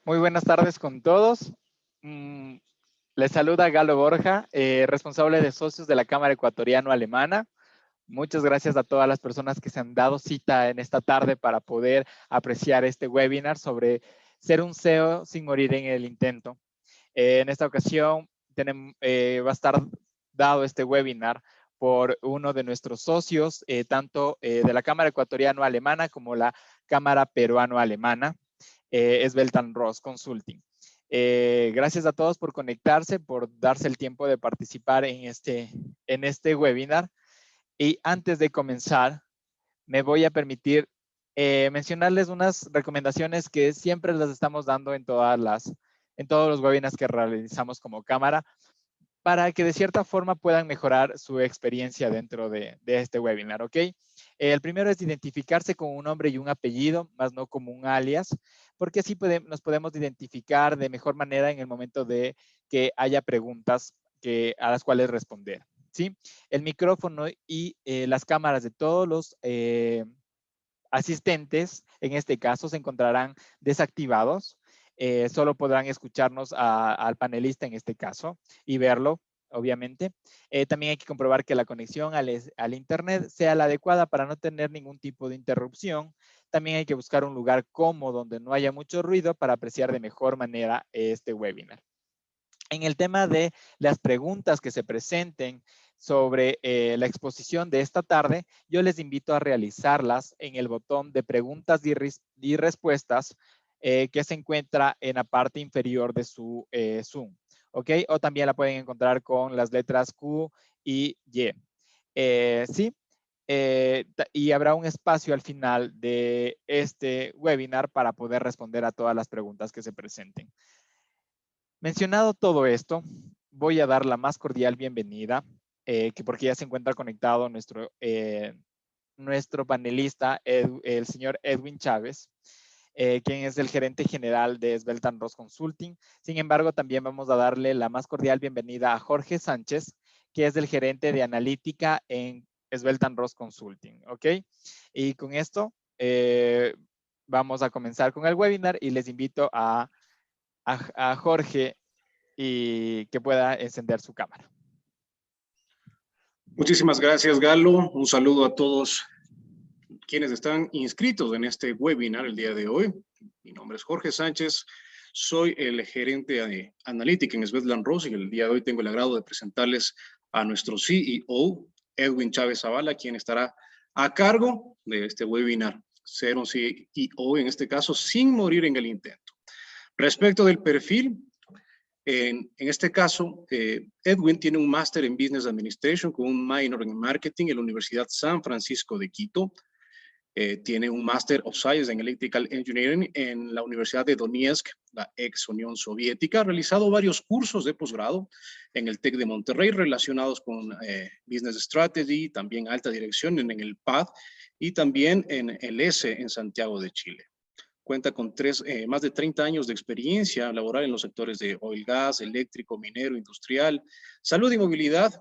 Muy buenas tardes con todos. Mm, Les saluda Galo Borja, responsable de socios de la Cámara Ecuatoriano-Alemana. Muchas gracias a todas las personas que se han dado cita en esta tarde para poder apreciar este webinar sobre ser un CEO sin morir en el intento. En esta ocasión va a estar dado este webinar por uno de nuestros socios, tanto de la Cámara Ecuatoriano-Alemana como la Cámara Peruano-Alemana. Es Beltan Ross Consulting. Gracias a todos por conectarse, por darse el tiempo de participar en este webinar. Y antes de comenzar, me voy a permitir mencionarles unas recomendaciones que siempre las estamos dando en todos los webinars que realizamos como cámara, para que de cierta forma puedan mejorar su experiencia dentro de este webinar, ¿ok? El primero es identificarse con un nombre y un apellido, más no como un alias, porque así nos podemos identificar de mejor manera en el momento de que haya preguntas a las cuales responder, ¿sí? El micrófono y las cámaras de todos los asistentes, en este caso, se encontrarán desactivados. Solo podrán escucharnos al panelista en este caso y verlo, obviamente. También hay que comprobar que la conexión al internet sea la adecuada para no tener ningún tipo de interrupción. También hay que buscar un lugar cómodo donde no haya mucho ruido para apreciar de mejor manera este webinar. En el tema de las preguntas que se presenten sobre la exposición de esta tarde, yo les invito a realizarlas en el botón de preguntas y respuestas que se encuentra en la parte inferior de su Zoom, ¿ok? O también la pueden encontrar con las letras Q y Y. Sí, y habrá un espacio al final de este webinar para poder responder a todas las preguntas que se presenten. Mencionado todo esto, voy a dar la más cordial bienvenida, porque ya se encuentra conectado nuestro panelista, el señor Edwin Chávez, quien es el gerente general de Sveltan Ross Consulting. Sin embargo, también vamos a darle la más cordial bienvenida a Jorge Sánchez, que es el gerente de analítica en Sveltan Ross Consulting, ¿ok? Y con esto vamos a comenzar con el webinar y les invito a Jorge y que pueda encender su cámara. Muchísimas gracias, Galo. Un saludo a todos quienes están inscritos en este webinar el día de hoy. Mi nombre es Jorge Sánchez, soy el gerente de analítica en Sveltan Ross y el día de hoy tengo el agrado de presentarles a nuestro CEO, Edwin Chávez Zavala, quien estará a cargo de este webinar. Ser un CEO, en este caso, sin morir en el intento. Respecto del perfil, en este caso, Edwin tiene un máster en Business Administration con un minor en Marketing en la Universidad San Francisco de Quito. Tiene un Master of Science en Electrical Engineering en la Universidad de Donetsk, la ex Unión Soviética. Ha realizado varios cursos de posgrado en el TEC de Monterrey relacionados con Business Strategy, también alta dirección en el PAD y también en el ESE en Santiago de Chile. Cuenta con más de 30 años de experiencia laboral en los sectores de oil, gas, eléctrico, minero, industrial, salud y movilidad.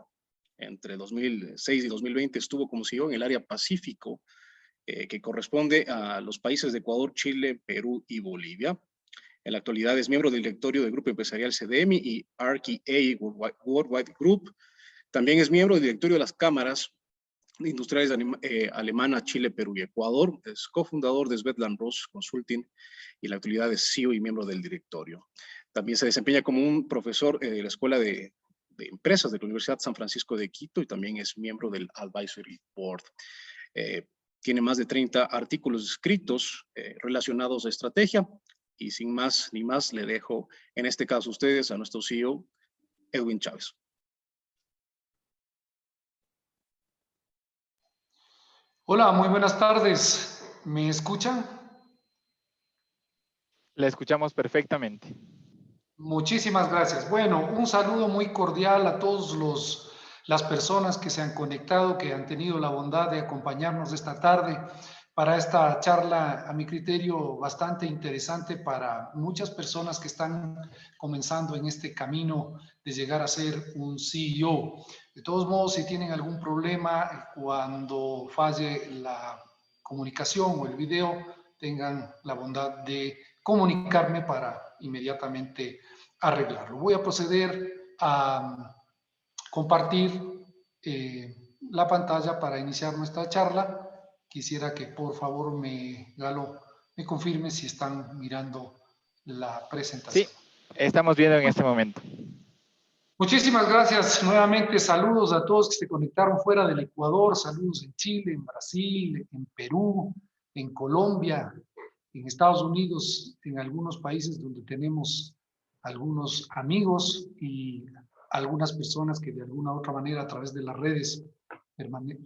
Entre 2006 y 2020 estuvo como CEO en el área Pacífico, que corresponde a los países de Ecuador, Chile, Perú y Bolivia. En la actualidad es miembro del directorio del Grupo Empresarial CDEMI y RKA Worldwide Group. También es miembro del directorio de las cámaras industriales alemana, Chile, Perú y Ecuador. Es cofundador de Sveltan Ross Consulting y en la actualidad es CEO y miembro del directorio. También se desempeña como un profesor de la Escuela de Empresas de la Universidad San Francisco de Quito y también es miembro del Advisory Board. Tiene más de 30 artículos escritos relacionados a estrategia y sin más ni más le dejo en este caso a ustedes a nuestro CEO, Edwin Chávez. Hola, muy buenas tardes. ¿Me escuchan? Le escuchamos perfectamente. Muchísimas gracias. Bueno, un saludo muy cordial a todos las personas que se han conectado, que han tenido la bondad de acompañarnos esta tarde para esta charla, a mi criterio, bastante interesante para muchas personas que están comenzando en este camino de llegar a ser un CEO. De todos modos, si tienen algún problema cuando falle la comunicación o el video, tengan la bondad de comunicarme para inmediatamente arreglarlo. Voy a proceder a compartir la pantalla para iniciar nuestra charla. Quisiera que por favor Galo me confirme si están mirando la presentación. Sí, estamos viendo en este momento. Muchísimas gracias nuevamente. Saludos a todos que se conectaron fuera del Ecuador. Saludos en Chile, en Brasil, en Perú, en Colombia, en Estados Unidos, en algunos países donde tenemos algunos amigos y algunas personas que de alguna u otra manera a través de las redes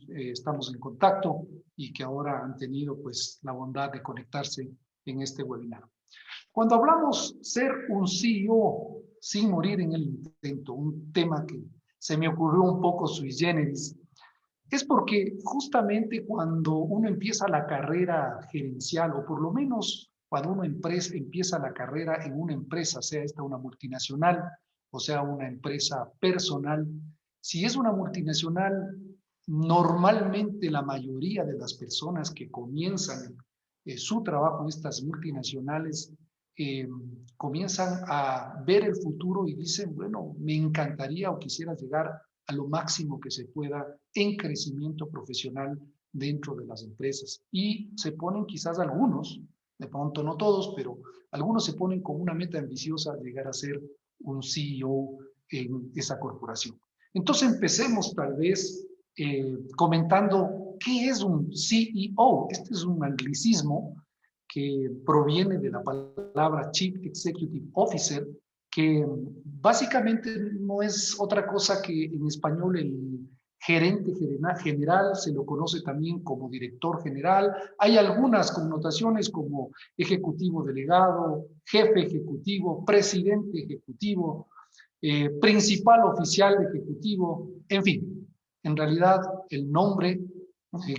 estamos en contacto y que ahora han tenido pues la bondad de conectarse en este webinar. Cuando hablamos ser un CEO sin morir en el intento, un tema que se me ocurrió un poco sui generis, es porque justamente cuando uno empieza la carrera gerencial, o por lo menos cuando uno empieza la carrera en una empresa, sea esta una multinacional o sea una empresa personal, si es una multinacional, normalmente la mayoría de las personas que comienzan su trabajo en estas multinacionales comienzan a ver el futuro y dicen, bueno, me encantaría o quisiera llegar a lo máximo que se pueda en crecimiento profesional dentro de las empresas. Y se ponen quizás algunos, de pronto no todos, pero algunos se ponen como una meta ambiciosa llegar a ser un CEO en esa corporación. Entonces empecemos tal vez comentando qué es un CEO. Este es un anglicismo que proviene de la palabra Chief Executive Officer, que básicamente no es otra cosa que en español el gerente general, se lo conoce también como director general. Hay algunas connotaciones como ejecutivo delegado, jefe ejecutivo, presidente ejecutivo, principal oficial ejecutivo, en fin. En realidad, el nombre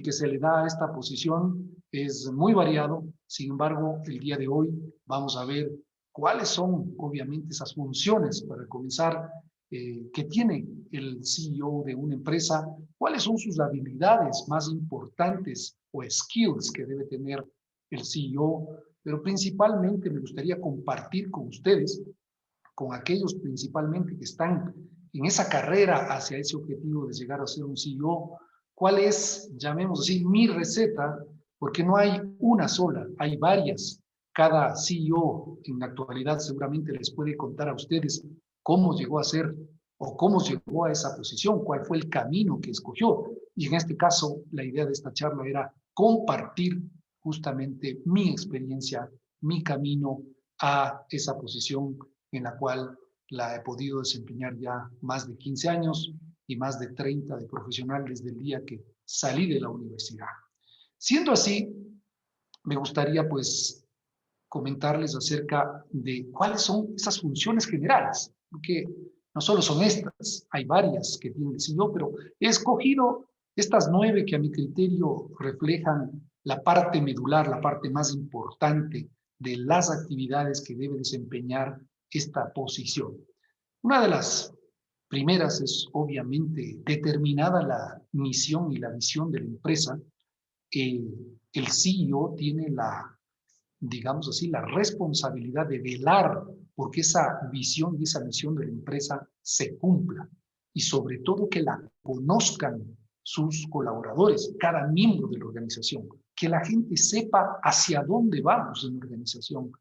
que se le da a esta posición es muy variado. Sin embargo, el día de hoy vamos a ver cuáles son, obviamente, esas funciones para comenzar que tiene el CEO de una empresa, cuáles son sus habilidades más importantes o skills que debe tener el CEO, pero principalmente me gustaría compartir con ustedes, con aquellos principalmente que están en esa carrera hacia ese objetivo de llegar a ser un CEO, cuál es, llamemos así, mi receta, porque no hay una sola, hay varias. Cada CEO en la actualidad seguramente les puede contar a ustedes cómo llegó a ser o cómo llegó a esa posición, cuál fue el camino que escogió. Y en este caso, la idea de esta charla era compartir justamente mi experiencia, mi camino a esa posición en la cual la he podido desempeñar ya más de 15 años y más de 30 de profesional desde el día que salí de la universidad. Siendo así, me gustaría pues comentarles acerca de cuáles son esas funciones generales, porque no solo son estas, hay varias que tiene el CEO, pero he escogido estas 9 que a mi criterio reflejan la parte medular, la parte más importante de las actividades que debe desempeñar esta posición. Una de las primeras es obviamente determinada la misión y la visión de la empresa. El CEO tiene digamos así, la responsabilidad de velar porque esa visión y esa misión de la empresa se cumpla y sobre todo que la conozcan sus colaboradores, cada miembro de la organización, que la gente sepa hacia dónde vamos en la organización,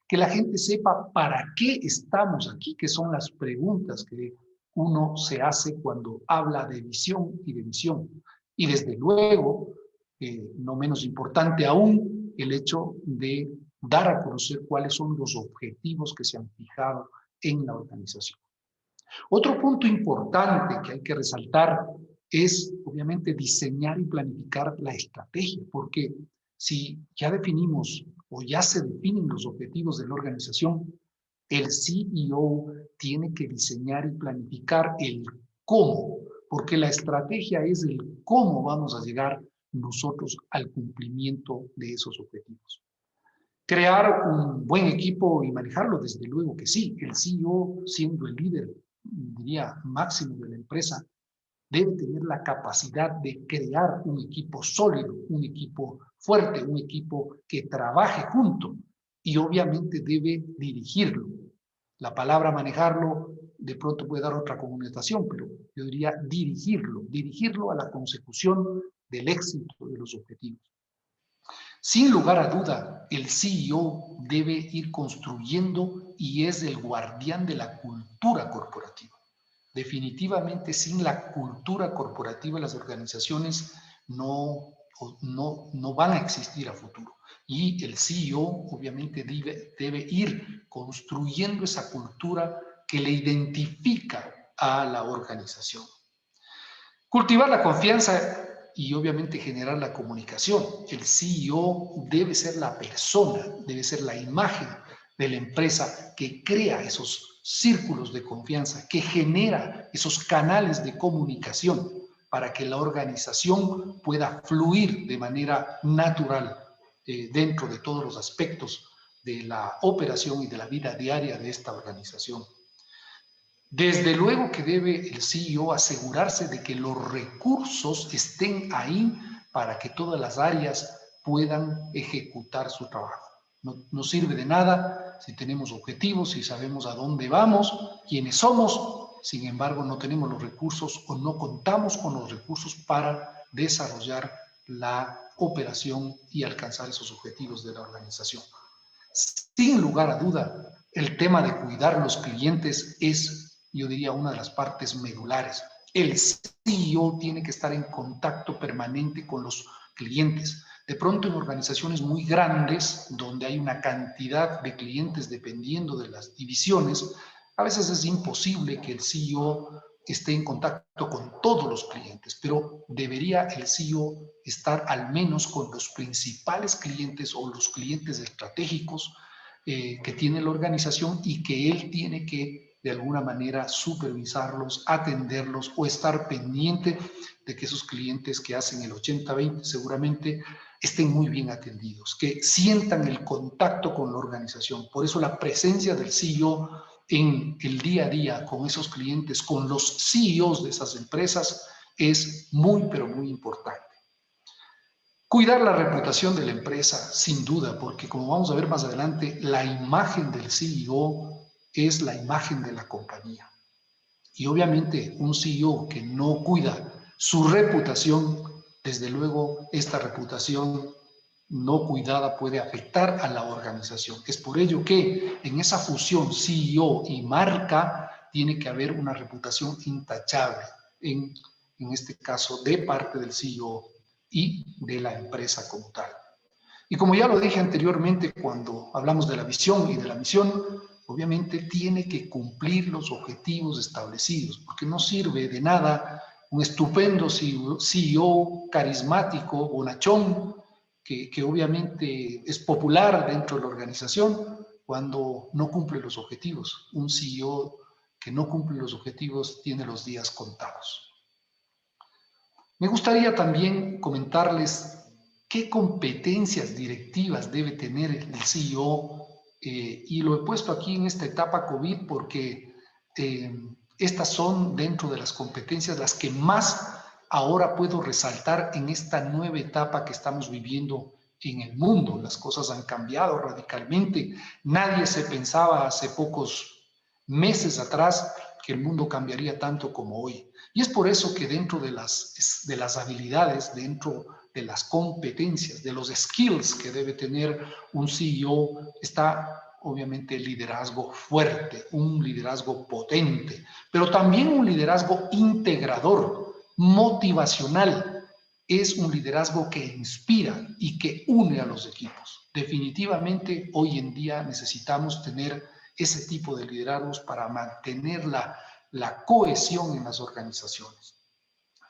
que la gente sepa para qué estamos aquí, que son las preguntas que uno se hace cuando habla de visión y de misión. Y desde luego, no menos importante aún, el hecho de dar a conocer cuáles son los objetivos que se han fijado en la organización. Otro punto importante que hay que resaltar es, obviamente, diseñar y planificar la estrategia, porque si ya definimos o ya se definen los objetivos de la organización, el CEO tiene que diseñar y planificar el cómo, porque la estrategia es el cómo vamos a llegar nosotros al cumplimiento de esos objetivos. Crear un buen equipo y manejarlo, desde luego que sí. El CEO, siendo el líder, diría, máximo de la empresa, debe tener la capacidad de crear un equipo sólido, un equipo fuerte, un equipo que trabaje junto. y obviamente debe dirigirlo. La palabra manejarlo de pronto puede dar otra connotación, pero yo diría dirigirlo a la consecución del éxito de los objetivos. Sin lugar a duda, el CEO debe ir construyendo y es el guardián de la cultura corporativa. Definitivamente, sin la cultura corporativa, las organizaciones no van a existir a futuro. Y el CEO, obviamente, debe ir construyendo esa cultura que le identifica a la organización. Cultivar la confianza y obviamente generar la comunicación. El CEO debe ser la persona, debe ser la imagen de la empresa que crea esos círculos de confianza, que genera esos canales de comunicación para que la organización pueda fluir de manera natural dentro de todos los aspectos de la operación y de la vida diaria de esta organización. Desde luego que debe el CEO asegurarse de que los recursos estén ahí para que todas las áreas puedan ejecutar su trabajo. No sirve de nada si tenemos objetivos, si sabemos a dónde vamos, quiénes somos, sin embargo no tenemos los recursos o no contamos con los recursos para desarrollar la operación y alcanzar esos objetivos de la organización. Sin lugar a duda, el tema de cuidar a los clientes es, yo diría, una de las partes medulares. El CEO tiene que estar en contacto permanente con los clientes. De pronto en organizaciones muy grandes, donde hay una cantidad de clientes dependiendo de las divisiones, a veces es imposible que el CEO esté en contacto con todos los clientes, pero debería el CEO estar al menos con los principales clientes o los clientes estratégicos que tiene la organización y que él tiene que de alguna manera supervisarlos, atenderlos o estar pendiente de que esos clientes que hacen el 80-20 seguramente estén muy bien atendidos, que sientan el contacto con la organización. Por eso la presencia del CEO en el día a día con esos clientes, con los CEOs de esas empresas, es muy, pero muy importante. Cuidar la reputación de la empresa, sin duda, porque como vamos a ver más adelante, la imagen del CEO es la imagen de la compañía. Y obviamente un CEO que no cuida su reputación, desde luego esta reputación no cuidada puede afectar a la organización. Es por ello que en esa fusión CEO y marca tiene que haber una reputación intachable, en este caso de parte del CEO y de la empresa como tal. Y como ya lo dije anteriormente cuando hablamos de la visión y de la misión, obviamente tiene que cumplir los objetivos establecidos, porque no sirve de nada un estupendo CEO carismático, bonachón, que obviamente es popular dentro de la organización cuando no cumple los objetivos. Un CEO que no cumple los objetivos tiene los días contados. Me gustaría también comentarles qué competencias directivas debe tener el CEO y lo he puesto aquí en esta etapa COVID porque estas son dentro de las competencias las que más ahora puedo resaltar en esta nueva etapa que estamos viviendo en el mundo. Las cosas han cambiado radicalmente. Nadie se pensaba hace pocos meses atrás que el mundo cambiaría tanto como hoy. Y es por eso que dentro de las habilidades, dentro de las competencias, de los skills que debe tener un CEO, está obviamente el liderazgo fuerte, un liderazgo potente, pero también un liderazgo integrador, motivacional. Es un liderazgo que inspira y que une a los equipos. Definitivamente hoy en día necesitamos tener ese tipo de liderazgos para mantener la cohesión en las organizaciones.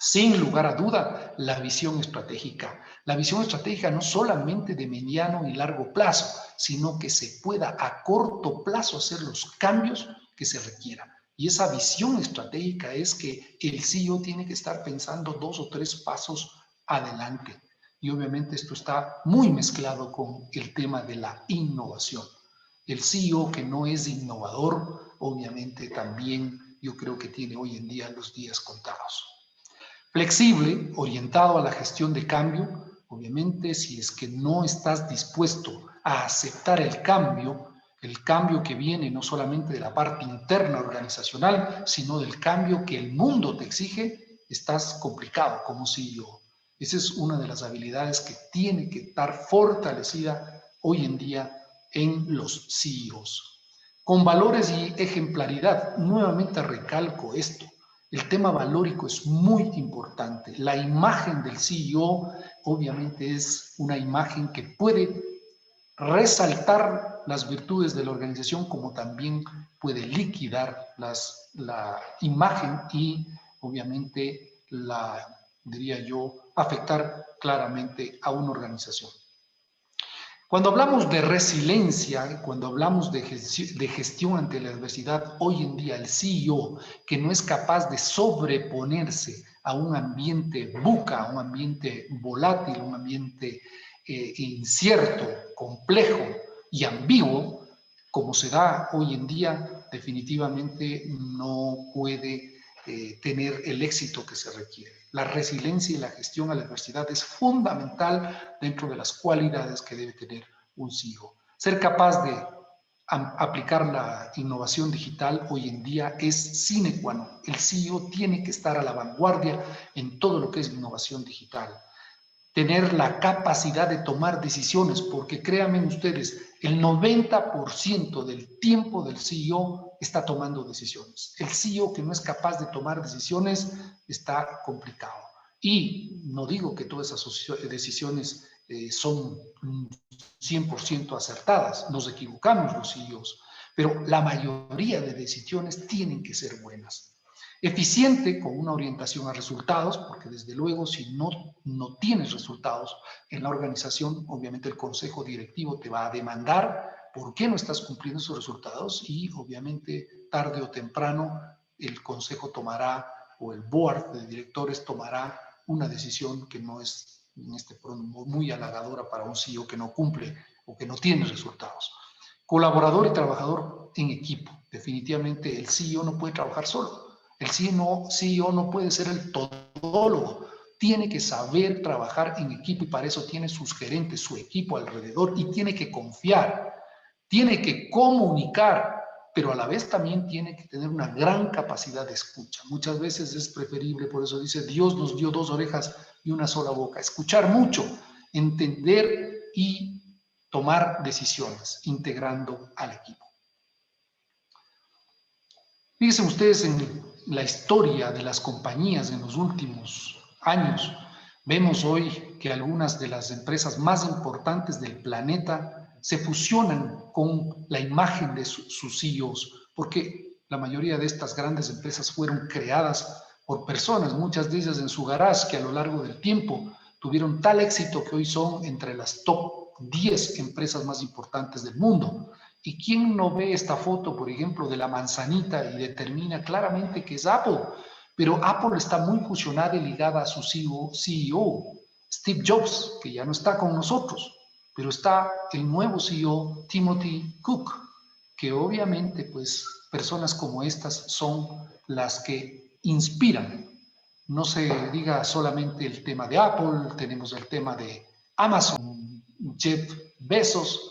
Sin lugar a duda, la visión estratégica. La visión estratégica no solamente de mediano y largo plazo, sino que se pueda a corto plazo hacer los cambios que se requieran. Y esa visión estratégica es que el CEO tiene que estar pensando 2 o 3 pasos adelante. Y obviamente esto está muy mezclado con el tema de la innovación. El CEO que no es innovador, obviamente también yo creo que tiene hoy en día los días contados. Flexible, orientado a la gestión de cambio, Obviamente, si es que no estás dispuesto a aceptar el cambio que viene no solamente de la parte interna organizacional, sino del cambio que el mundo te exige, estás complicado como CEO. Esa es una de las habilidades que tiene que estar fortalecida hoy en día en los CEOs. Con valores y ejemplaridad, nuevamente recalco esto. El tema valórico es muy importante. La imagen del CEO obviamente es una imagen que puede resaltar las virtudes de la organización, como también puede liquidar la imagen y obviamente diría yo, afectar claramente a una organización. Cuando hablamos de resiliencia, cuando hablamos de gestión ante la adversidad, hoy en día el CEO que no es capaz de sobreponerse a un ambiente buca, a un ambiente volátil, un ambiente incierto, complejo y ambiguo, como se da hoy en día, definitivamente no puede tener el éxito que se requiere. La resiliencia y la gestión a la adversidad es fundamental dentro de las cualidades que debe tener un CEO. Ser capaz de aplicar la innovación digital hoy en día es sine qua non. El CEO tiene que estar a la vanguardia en todo lo que es innovación digital. Tener la capacidad de tomar decisiones, porque créanme ustedes, el 90% del tiempo del CEO está tomando decisiones. El CEO que no es capaz de tomar decisiones está complicado. Y no digo que todas esas decisiones son 100% acertadas, nos equivocamos los CEOs, pero la mayoría de decisiones tienen que ser buenas. Eficiente con una orientación a resultados, porque desde luego si no tienes resultados en la organización, obviamente el consejo directivo te va a demandar por qué no estás cumpliendo esos resultados y obviamente tarde o temprano el consejo tomará o el board de directores tomará una decisión que no es muy halagadora para un CEO que no cumple o que no tiene resultados. Colaborador y trabajador en equipo. Definitivamente el CEO no puede trabajar solo. El CEO no puede ser el todólogo, tiene que saber trabajar en equipo y para eso tiene sus gerentes, su equipo alrededor y tiene que confiar, tiene que comunicar, pero a la vez también tiene que tener una gran capacidad de escucha. Muchas veces es preferible, por eso dice, Dios nos dio 2 orejas y una sola boca. Escuchar mucho, entender y tomar decisiones, integrando al equipo. Fíjense ustedes en la historia de las compañías en los últimos años. Vemos hoy que algunas de las empresas más importantes del planeta se fusionan con la imagen de sus CEOs, porque la mayoría de estas grandes empresas fueron creadas por personas, muchas de ellas en su garage, que a lo largo del tiempo tuvieron tal éxito que hoy son entre las top 10 empresas más importantes del mundo. ¿Y quién no ve esta foto, por ejemplo, de la manzanita y determina claramente que es Apple? Pero Apple está muy fusionada y ligada a su CEO, Steve Jobs, que ya no está con nosotros, pero está el nuevo CEO, Timothy Cook, que obviamente, pues, personas como estas son las que inspiran. No se diga solamente el tema de Apple, tenemos el tema de Amazon, Jeff Bezos.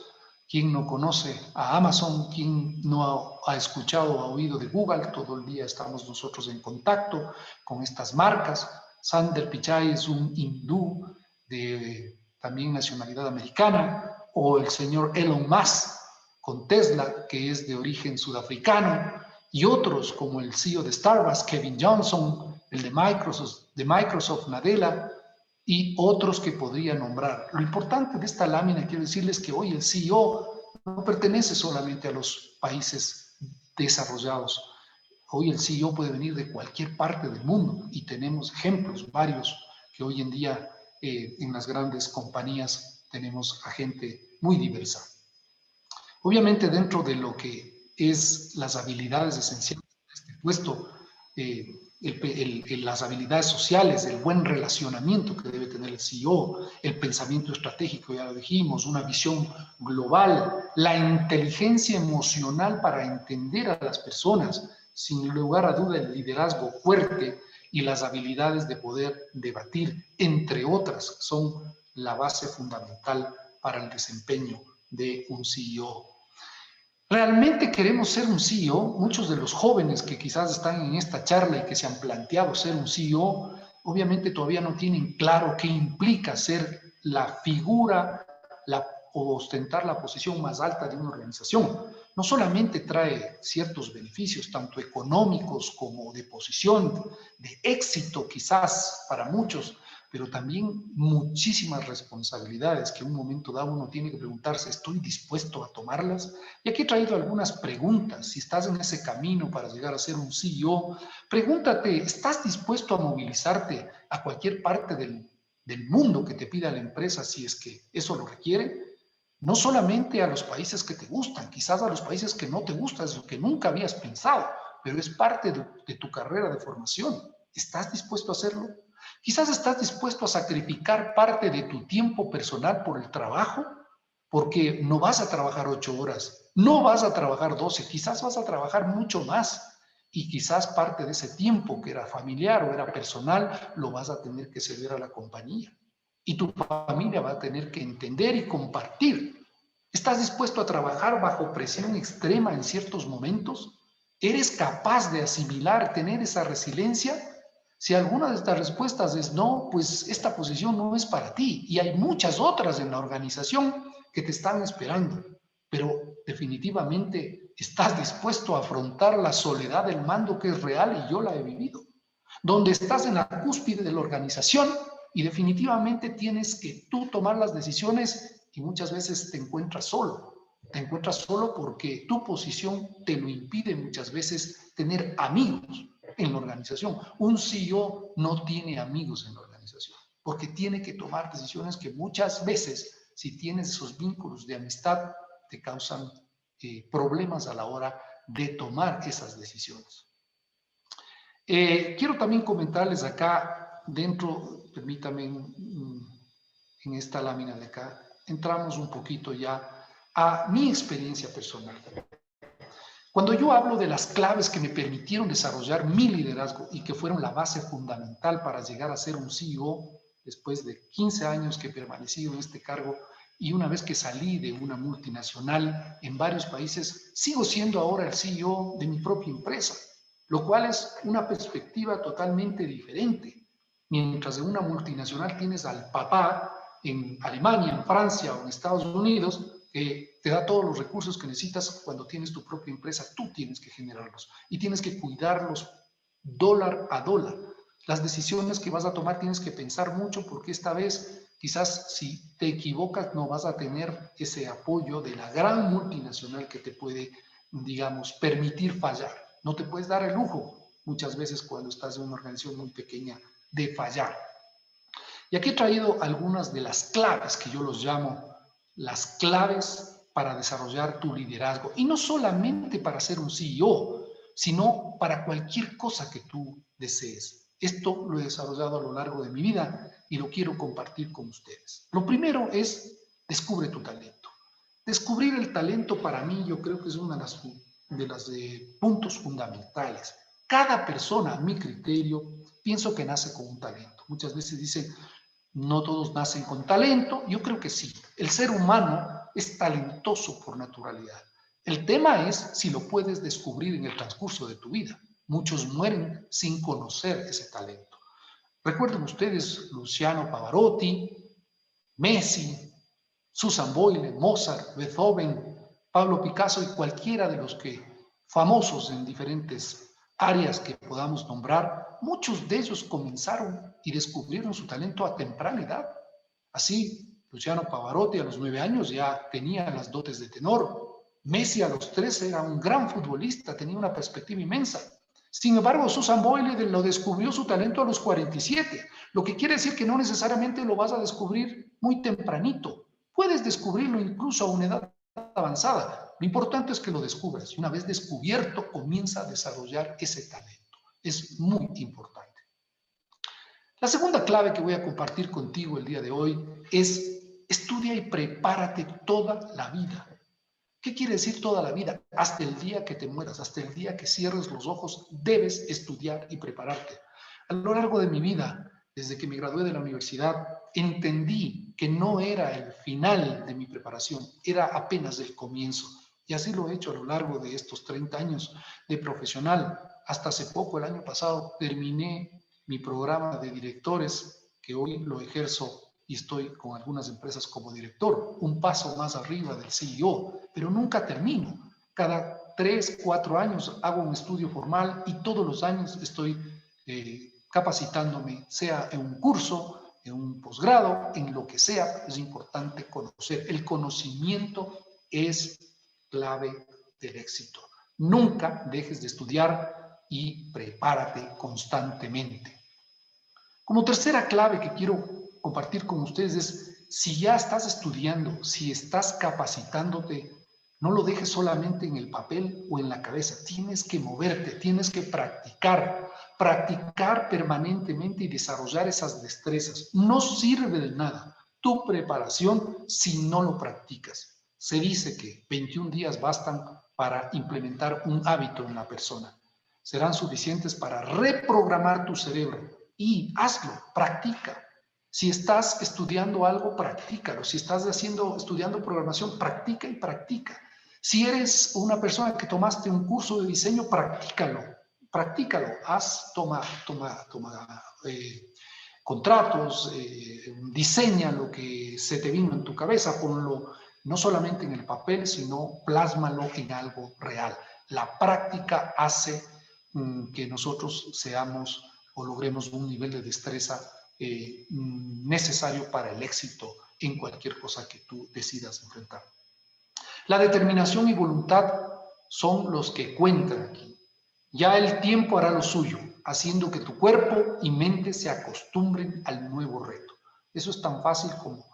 ¿Quién no conoce a Amazon? ¿Quién no ha escuchado o ha oído de Google? Todo el día estamos nosotros en contacto con estas marcas. Sundar Pichai es un hindú de también nacionalidad americana, o el señor Elon Musk con Tesla, que es de origen sudafricano, y otros como el CEO de Starbucks, Kevin Johnson, el de Microsoft, Nadella, y otros que podría nombrar. Lo importante de esta lámina, quiero decirles que hoy el CEO no pertenece solamente a los países desarrollados. Hoy el CEO puede venir de cualquier parte del mundo y tenemos ejemplos varios que hoy en día en las grandes compañías tenemos a gente muy diversa. Obviamente dentro de lo que es las habilidades esenciales de este puesto, las habilidades sociales, el buen relacionamiento que debe tener el CEO, el pensamiento estratégico, ya lo dijimos, una visión global, la inteligencia emocional para entender a las personas, sin lugar a duda el liderazgo fuerte y las habilidades de poder debatir, entre otras, son la base fundamental para el desempeño de un CEO. ¿Realmente queremos ser un CEO? Muchos de los jóvenes que quizás están en esta charla y que se han planteado ser un CEO, obviamente todavía no tienen claro qué implica ser la figura o ostentar la posición más alta de una organización. No solamente trae ciertos beneficios, tanto económicos como de posición, de éxito quizás para muchos, pero también muchísimas responsabilidades que en un momento dado uno tiene que preguntarse, ¿estoy dispuesto a tomarlas? Y aquí he traído algunas preguntas. Si estás en ese camino para llegar a ser un CEO, pregúntate, ¿estás dispuesto a movilizarte a cualquier parte del mundo que te pida la empresa si es que eso lo requiere? No solamente a los países que te gustan, quizás a los países que no te gustan, es lo que nunca habías pensado, pero es parte de tu carrera de formación. ¿Estás dispuesto a hacerlo? Quizás estás dispuesto a sacrificar parte de tu tiempo personal por el trabajo, porque no vas a trabajar 8 horas, no vas a trabajar 12, quizás vas a trabajar mucho más. Y quizás parte de ese tiempo que era familiar o era personal, lo vas a tener que ceder a la compañía. Y tu familia va a tener que entender y compartir. ¿Estás dispuesto a trabajar bajo presión extrema en ciertos momentos? ¿Eres capaz de asimilar, tener esa resiliencia? Si alguna de estas respuestas es no, pues esta posición no es para ti. Y hay muchas otras en la organización que te están esperando. Pero definitivamente estás dispuesto a afrontar la soledad del mando que es real y yo la he vivido. Donde estás en la cúspide de la organización y definitivamente tienes que tú tomar las decisiones y muchas veces te encuentras solo. Te encuentras solo porque tu posición te lo impide muchas veces tener amigos en la organización. Un CEO no tiene amigos en la organización porque tiene que tomar decisiones que muchas veces, si tienes esos vínculos de amistad, te causan problemas a la hora de tomar esas decisiones. Quiero también comentarles acá dentro, permítame, en esta lámina de acá, entramos un poquito ya a mi experiencia personal. Cuando yo hablo de las claves que me permitieron desarrollar mi liderazgo y que fueron la base fundamental para llegar a ser un CEO, después de 15 años que he permanecido en este cargo y una vez que salí de una multinacional en varios países, sigo siendo ahora el CEO de mi propia empresa, lo cual es una perspectiva totalmente diferente. Mientras en una multinacional tienes al papá en Alemania, en Francia o en Estados Unidos, que te da todos los recursos que necesitas. Cuando tienes tu propia empresa, tú tienes que generarlos y tienes que cuidarlos dólar a dólar. Las decisiones que vas a tomar tienes que pensar mucho porque esta vez quizás si te equivocas no vas a tener ese apoyo de la gran multinacional que te puede, digamos, permitir fallar. No te puedes dar el lujo muchas veces cuando estás en una organización muy pequeña de fallar. Y aquí he traído algunas de las claves que yo los llamo las claves para desarrollar tu liderazgo. Y no solamente para ser un CEO, sino para cualquier cosa que tú desees. Esto lo he desarrollado a lo largo de mi vida y lo quiero compartir con ustedes. Lo primero es descubre tu talento. Descubrir el talento para mí yo creo que es uno de los puntos fundamentales. Cada persona, a mi criterio, pienso que nace con un talento. Muchas veces dicen, no todos nacen con talento. Yo creo que sí. El ser humano es talentoso por naturalidad. El tema es si lo puedes descubrir en el transcurso de tu vida. Muchos mueren sin conocer ese talento. Recuerden ustedes Luciano Pavarotti, Messi, Susan Boyle, Mozart, Beethoven, Pablo Picasso y cualquiera de los que famosos en diferentes áreas que podamos nombrar, muchos de ellos comenzaron y descubrieron su talento a temprana edad. Así, Luciano Pavarotti a los 9 años ya tenía las dotes de tenor. Messi a los 13 era un gran futbolista, tenía una perspectiva inmensa. Sin embargo, Susan Boyle lo descubrió su talento a los 47, lo que quiere decir que no necesariamente lo vas a descubrir muy tempranito. Puedes descubrirlo incluso a una edad avanzada. Lo importante es que lo descubras. Y una vez descubierto, comienza a desarrollar ese talento. Es muy importante. La segunda clave que voy a compartir contigo el día de hoy es estudia y prepárate toda la vida. ¿Qué quiere decir toda la vida? Hasta el día que te mueras, hasta el día que cierres los ojos, debes estudiar y prepararte. A lo largo de mi vida, desde que me gradué de la universidad, entendí que no era el final de mi preparación, era apenas el comienzo. Y así lo he hecho a lo largo de estos 30 años de profesional. Hasta hace poco, el año pasado, terminé mi programa de directores, que hoy lo ejerzo y estoy con algunas empresas como director, un paso más arriba del CEO, pero nunca termino. Cada 3, 4 años hago un estudio formal y todos los años estoy capacitándome, sea en un curso, en un posgrado, en lo que sea. Es importante conocer. El conocimiento es clave del éxito. Nunca dejes de estudiar y prepárate constantemente. Como tercera clave que quiero compartir con ustedes es, si ya estás estudiando, si estás capacitándote, no lo dejes solamente en el papel o en la cabeza. Tienes que moverte, tienes que practicar permanentemente y desarrollar esas destrezas. No sirve de nada tu preparación si no lo practicas. Se dice que 21 días bastan para implementar un hábito en la persona. Serán suficientes para reprogramar tu cerebro. Y hazlo, practica. Si estás estudiando algo, practícalo. Si estás estudiando programación, practica y practica. Si eres una persona que tomaste un curso de diseño, practícalo. Toma contratos, diseña lo que se te vino en tu cabeza, ponlo no solamente en el papel, sino plásmalo en algo real. La práctica hace que nosotros seamos o logremos un nivel de destreza necesario para el éxito en cualquier cosa que tú decidas enfrentar. La determinación y voluntad son los que cuentan aquí. Ya el tiempo hará lo suyo, haciendo que tu cuerpo y mente se acostumbren al nuevo reto. Eso es tan fácil como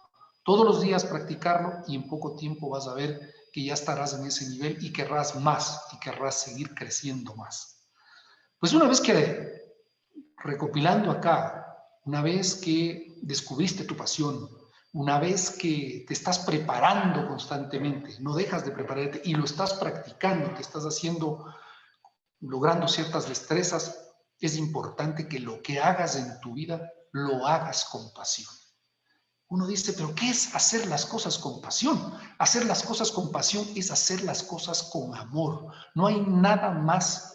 todos los días practicarlo y en poco tiempo vas a ver que ya estarás en ese nivel y querrás más y querrás seguir creciendo más. Pues una vez que, recopilando acá, una vez que descubriste tu pasión, una vez que te estás preparando constantemente, no dejas de prepararte y lo estás practicando, te estás haciendo, logrando ciertas destrezas, es importante que lo que hagas en tu vida lo hagas con pasión. Uno dice, pero ¿qué es hacer las cosas con pasión? Hacer las cosas con pasión es hacer las cosas con amor. No hay nada más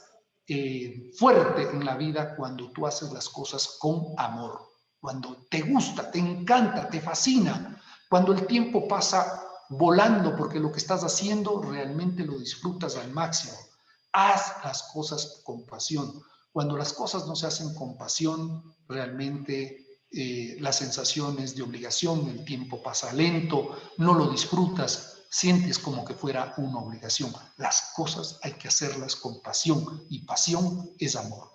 fuerte en la vida cuando tú haces las cosas con amor. Cuando te gusta, te encanta, te fascina. Cuando el tiempo pasa volando porque lo que estás haciendo realmente lo disfrutas al máximo. Haz las cosas con pasión. Cuando las cosas no se hacen con pasión, realmente las sensaciones de obligación, el tiempo pasa lento, no lo disfrutas, sientes como que fuera una obligación. Las cosas hay que hacerlas con pasión y pasión es amor.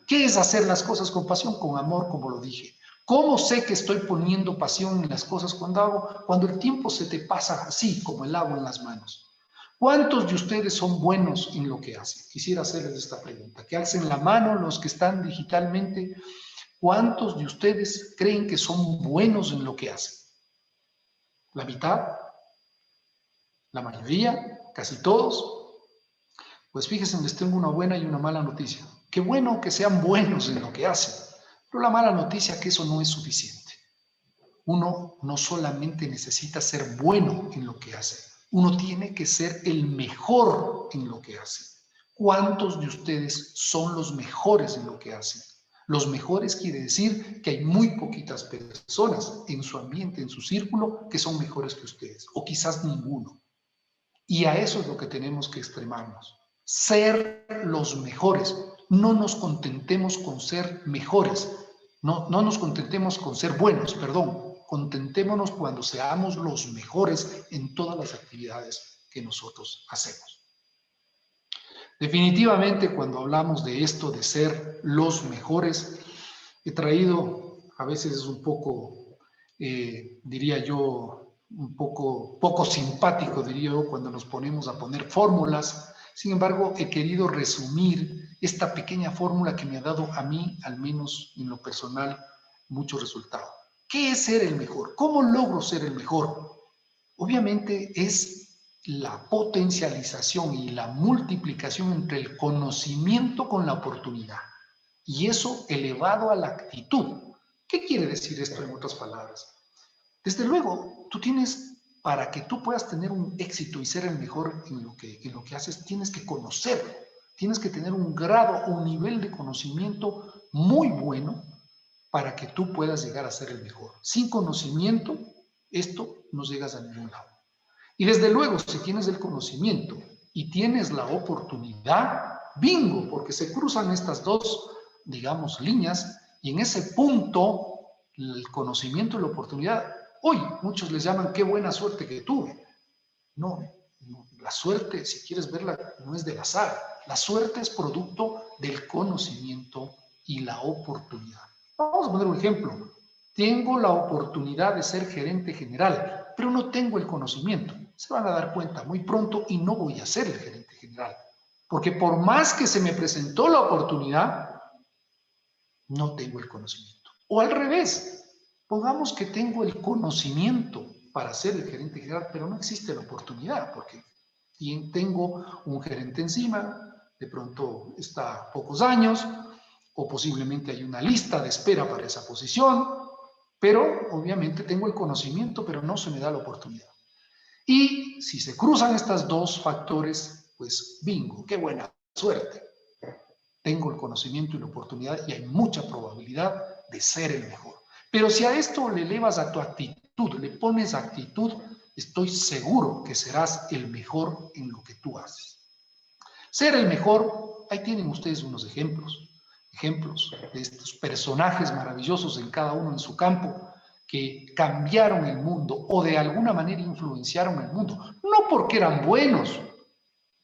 ¿Qué es hacer las cosas con pasión? Con amor, como lo dije. ¿Cómo sé que estoy poniendo pasión en las cosas cuando hago? Cuando el tiempo se te pasa así, como el agua en las manos. ¿Cuántos de ustedes son buenos en lo que hacen? Quisiera hacerles esta pregunta. Que alcen la mano los que están digitalmente. ¿Cuántos de ustedes creen que son buenos en lo que hacen? ¿La mitad? ¿La mayoría? ¿Casi todos? Pues fíjense, les tengo una buena y una mala noticia. Qué bueno que sean buenos en lo que hacen, pero la mala noticia es que eso no es suficiente. Uno no solamente necesita ser bueno en lo que hace, uno tiene que ser el mejor en lo que hace. ¿Cuántos de ustedes son los mejores en lo que hacen? Los mejores quiere decir que hay muy poquitas personas en su ambiente, en su círculo, que son mejores que ustedes, o quizás ninguno. Y a eso es lo que tenemos que extremarnos. Ser los mejores. No nos contentemos con ser mejores. No nos contentemos con ser buenos, perdón. Contentémonos cuando seamos los mejores en todas las actividades que nosotros hacemos. Definitivamente, cuando hablamos de esto, de ser los mejores, he traído, a veces es un poco, diría yo, un poco simpático, diría yo, cuando nos ponemos a poner fórmulas. Sin embargo, he querido resumir esta pequeña fórmula que me ha dado a mí, al menos en lo personal, mucho resultado. ¿Qué es ser el mejor? ¿Cómo logro ser el mejor? Obviamente es la potencialización y la multiplicación entre el conocimiento con la oportunidad. Y eso elevado a la actitud. ¿Qué quiere decir esto en otras palabras? Desde luego, tú tienes, para que tú puedas tener un éxito y ser el mejor en lo que haces, tienes que conocerlo. Tienes que tener un grado, un nivel de conocimiento muy bueno para que tú puedas llegar a ser el mejor. Sin conocimiento, esto no llegas a ningún lado. Y desde luego, si tienes el conocimiento y tienes la oportunidad, bingo, porque se cruzan estas dos, digamos, líneas, y en ese punto, el conocimiento y la oportunidad, hoy muchos les llaman qué buena suerte que tuve. No, la suerte, si quieres verla, no es del azar. La suerte es producto del conocimiento y la oportunidad. Vamos a poner un ejemplo. Tengo la oportunidad de ser gerente general, pero no tengo el conocimiento. Se van a dar cuenta muy pronto y no voy a ser el gerente general. Porque por más que se me presentó la oportunidad, no tengo el conocimiento. O al revés, pongamos que tengo el conocimiento para ser el gerente general, pero no existe la oportunidad, porque tengo un gerente encima, de pronto está a pocos años, o posiblemente hay una lista de espera para esa posición, pero obviamente tengo el conocimiento, pero no se me da la oportunidad. Y si se cruzan estos dos factores, pues bingo, qué buena suerte. Tengo el conocimiento y la oportunidad y hay mucha probabilidad de ser el mejor. Pero si a esto le elevas a tu actitud, le pones actitud, estoy seguro que serás el mejor en lo que tú haces. Ser el mejor, ahí tienen ustedes unos ejemplos de estos personajes maravillosos en cada uno en su campo, que cambiaron el mundo o de alguna manera influenciaron el mundo, no porque eran buenos,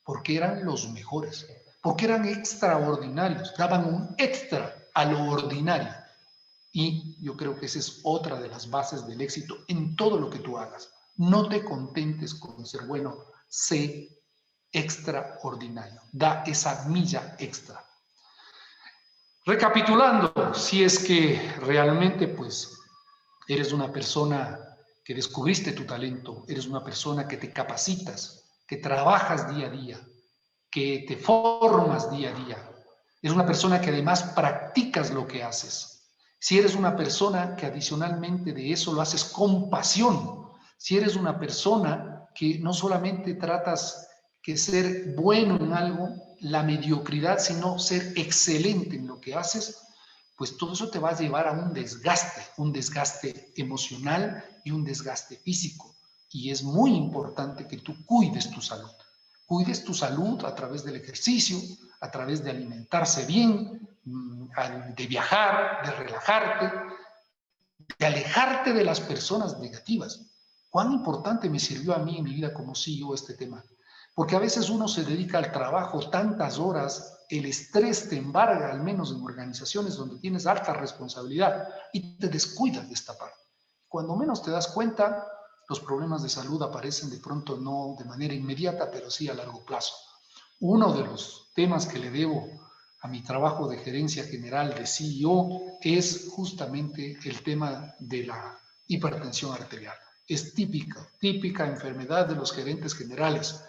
porque eran los mejores, porque eran extraordinarios, daban un extra a lo ordinario. Y yo creo que esa es otra de las bases del éxito en todo lo que tú hagas. No te contentes con ser bueno, sé extraordinario, da esa milla extra. Recapitulando, si es que realmente pues eres una persona que descubriste tu talento, eres una persona que te capacitas, que trabajas día a día, que te formas día a día, eres una persona que además practicas lo que haces. Si eres una persona que adicionalmente de eso lo haces con pasión, si eres una persona que no solamente tratas que ser bueno en algo, la mediocridad, sino ser excelente en lo que haces, pues todo eso te va a llevar a un desgaste emocional y un desgaste físico. Y es muy importante que tú cuides tu salud. Cuides tu salud a través del ejercicio, a través de alimentarse bien, de viajar, de relajarte, de alejarte de las personas negativas. ¿Cuán importante me sirvió a mí en mi vida como CEO este tema? Porque a veces uno se dedica al trabajo tantas horas, el estrés te embarga, al menos en organizaciones donde tienes alta responsabilidad, y te descuidas de esta parte. Cuando menos te das cuenta, los problemas de salud aparecen de pronto no de manera inmediata, pero sí a largo plazo. Uno de los temas que le debo a mi trabajo de gerencia general de CEO es justamente el tema de la hipertensión arterial. Es típica enfermedad de los gerentes generales,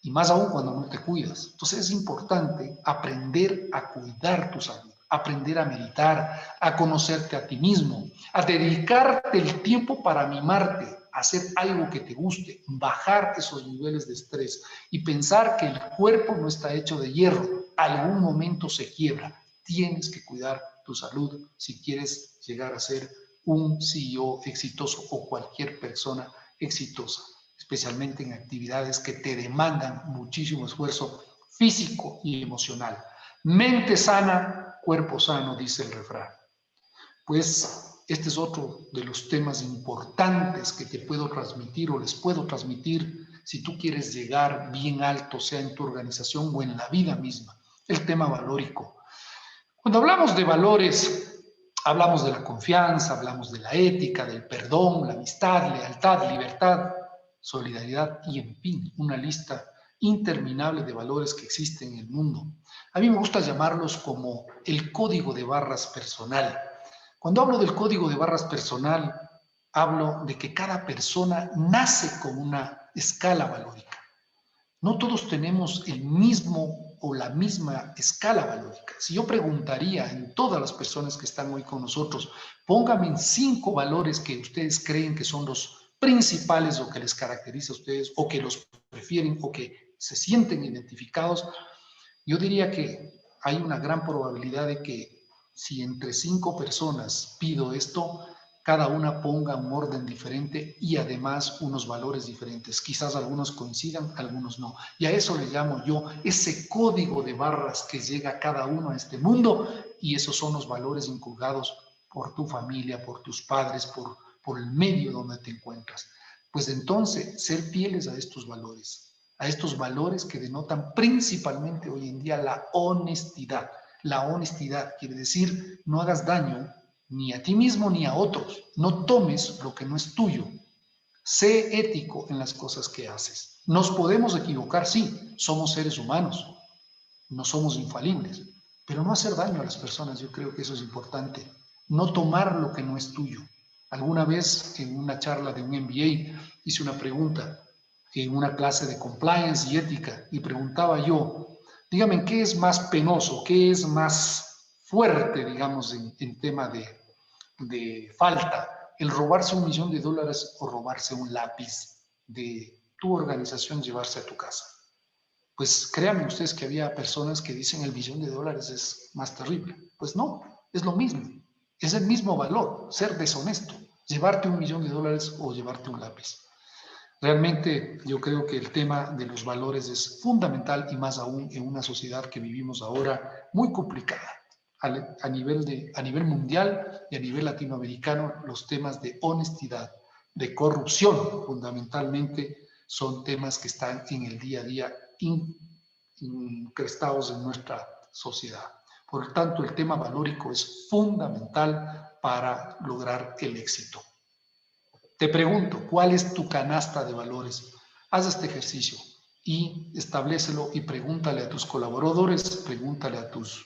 y más aún cuando no te cuidas. Entonces es importante aprender a cuidar tu salud, aprender a meditar, a conocerte a ti mismo, a dedicarte el tiempo para mimarte, hacer algo que te guste, bajar esos niveles de estrés y pensar que el cuerpo no está hecho de hierro, algún momento se quiebra. Tienes que cuidar tu salud si quieres llegar a ser un CEO exitoso o cualquier persona exitosa, especialmente en actividades que te demandan muchísimo esfuerzo físico y emocional. Mente sana, cuerpo sano, dice el refrán. Pues este es otro de los temas importantes que te puedo transmitir o les puedo transmitir si tú quieres llegar bien alto, sea en tu organización o en la vida misma. El tema valórico. Cuando hablamos de valores, hablamos de la confianza, hablamos de la ética, del perdón, la amistad, lealtad, libertad, solidaridad y, en fin, una lista interminable de valores que existen en el mundo. A mí me gusta llamarlos como el código de barras personal. Cuando hablo del código de barras personal, hablo de que cada persona nace con una escala valórica. No todos tenemos el mismo o la misma escala valórica. Si yo preguntaría en todas las personas que están hoy con nosotros, pónganme en 5 valores que ustedes creen que son los principales o que les caracteriza a ustedes o que los prefieren o que se sienten identificados, yo diría que hay una gran probabilidad de que si entre 5 personas pido esto, cada una ponga un orden diferente y además unos valores diferentes. Quizás algunos coincidan, algunos no. Y a eso le llamo yo ese código de barras que llega a cada uno a este mundo, y esos son los valores inculcados por tu familia, por tus padres, por el medio donde te encuentras. Pues entonces, ser fieles a estos valores que denotan principalmente hoy en día la honestidad. La honestidad quiere decir no hagas daño ni a ti mismo ni a otros. No tomes lo que no es tuyo. Sé ético en las cosas que haces. Nos podemos equivocar, sí, somos seres humanos, no somos infalibles, pero no hacer daño a las personas, yo creo que eso es importante. No tomar lo que no es tuyo. Alguna vez en una charla de un MBA hice una pregunta en una clase de compliance y ética y preguntaba yo, dígame, ¿qué es más penoso? ¿Qué es más fuerte, digamos, en tema de falta? ¿El robarse $1 millón o robarse un lápiz de tu organización, llevarse a tu casa? Pues créanme ustedes que había personas que dicen el $1 millón es más terrible. Pues no, es lo mismo. Es el mismo valor, ser deshonesto, llevarte $1 millón o llevarte un lápiz. Realmente yo creo que el tema de los valores es fundamental y más aún en una sociedad que vivimos ahora muy complicada. A nivel mundial y a nivel latinoamericano, los temas de honestidad, de corrupción, fundamentalmente, son temas que están en el día a día incrustados en nuestra sociedad. Por lo tanto, el tema valórico es fundamental para lograr el éxito. Te pregunto, ¿cuál es tu canasta de valores? Haz este ejercicio y establécelo y pregúntale a tus colaboradores, pregúntale a tus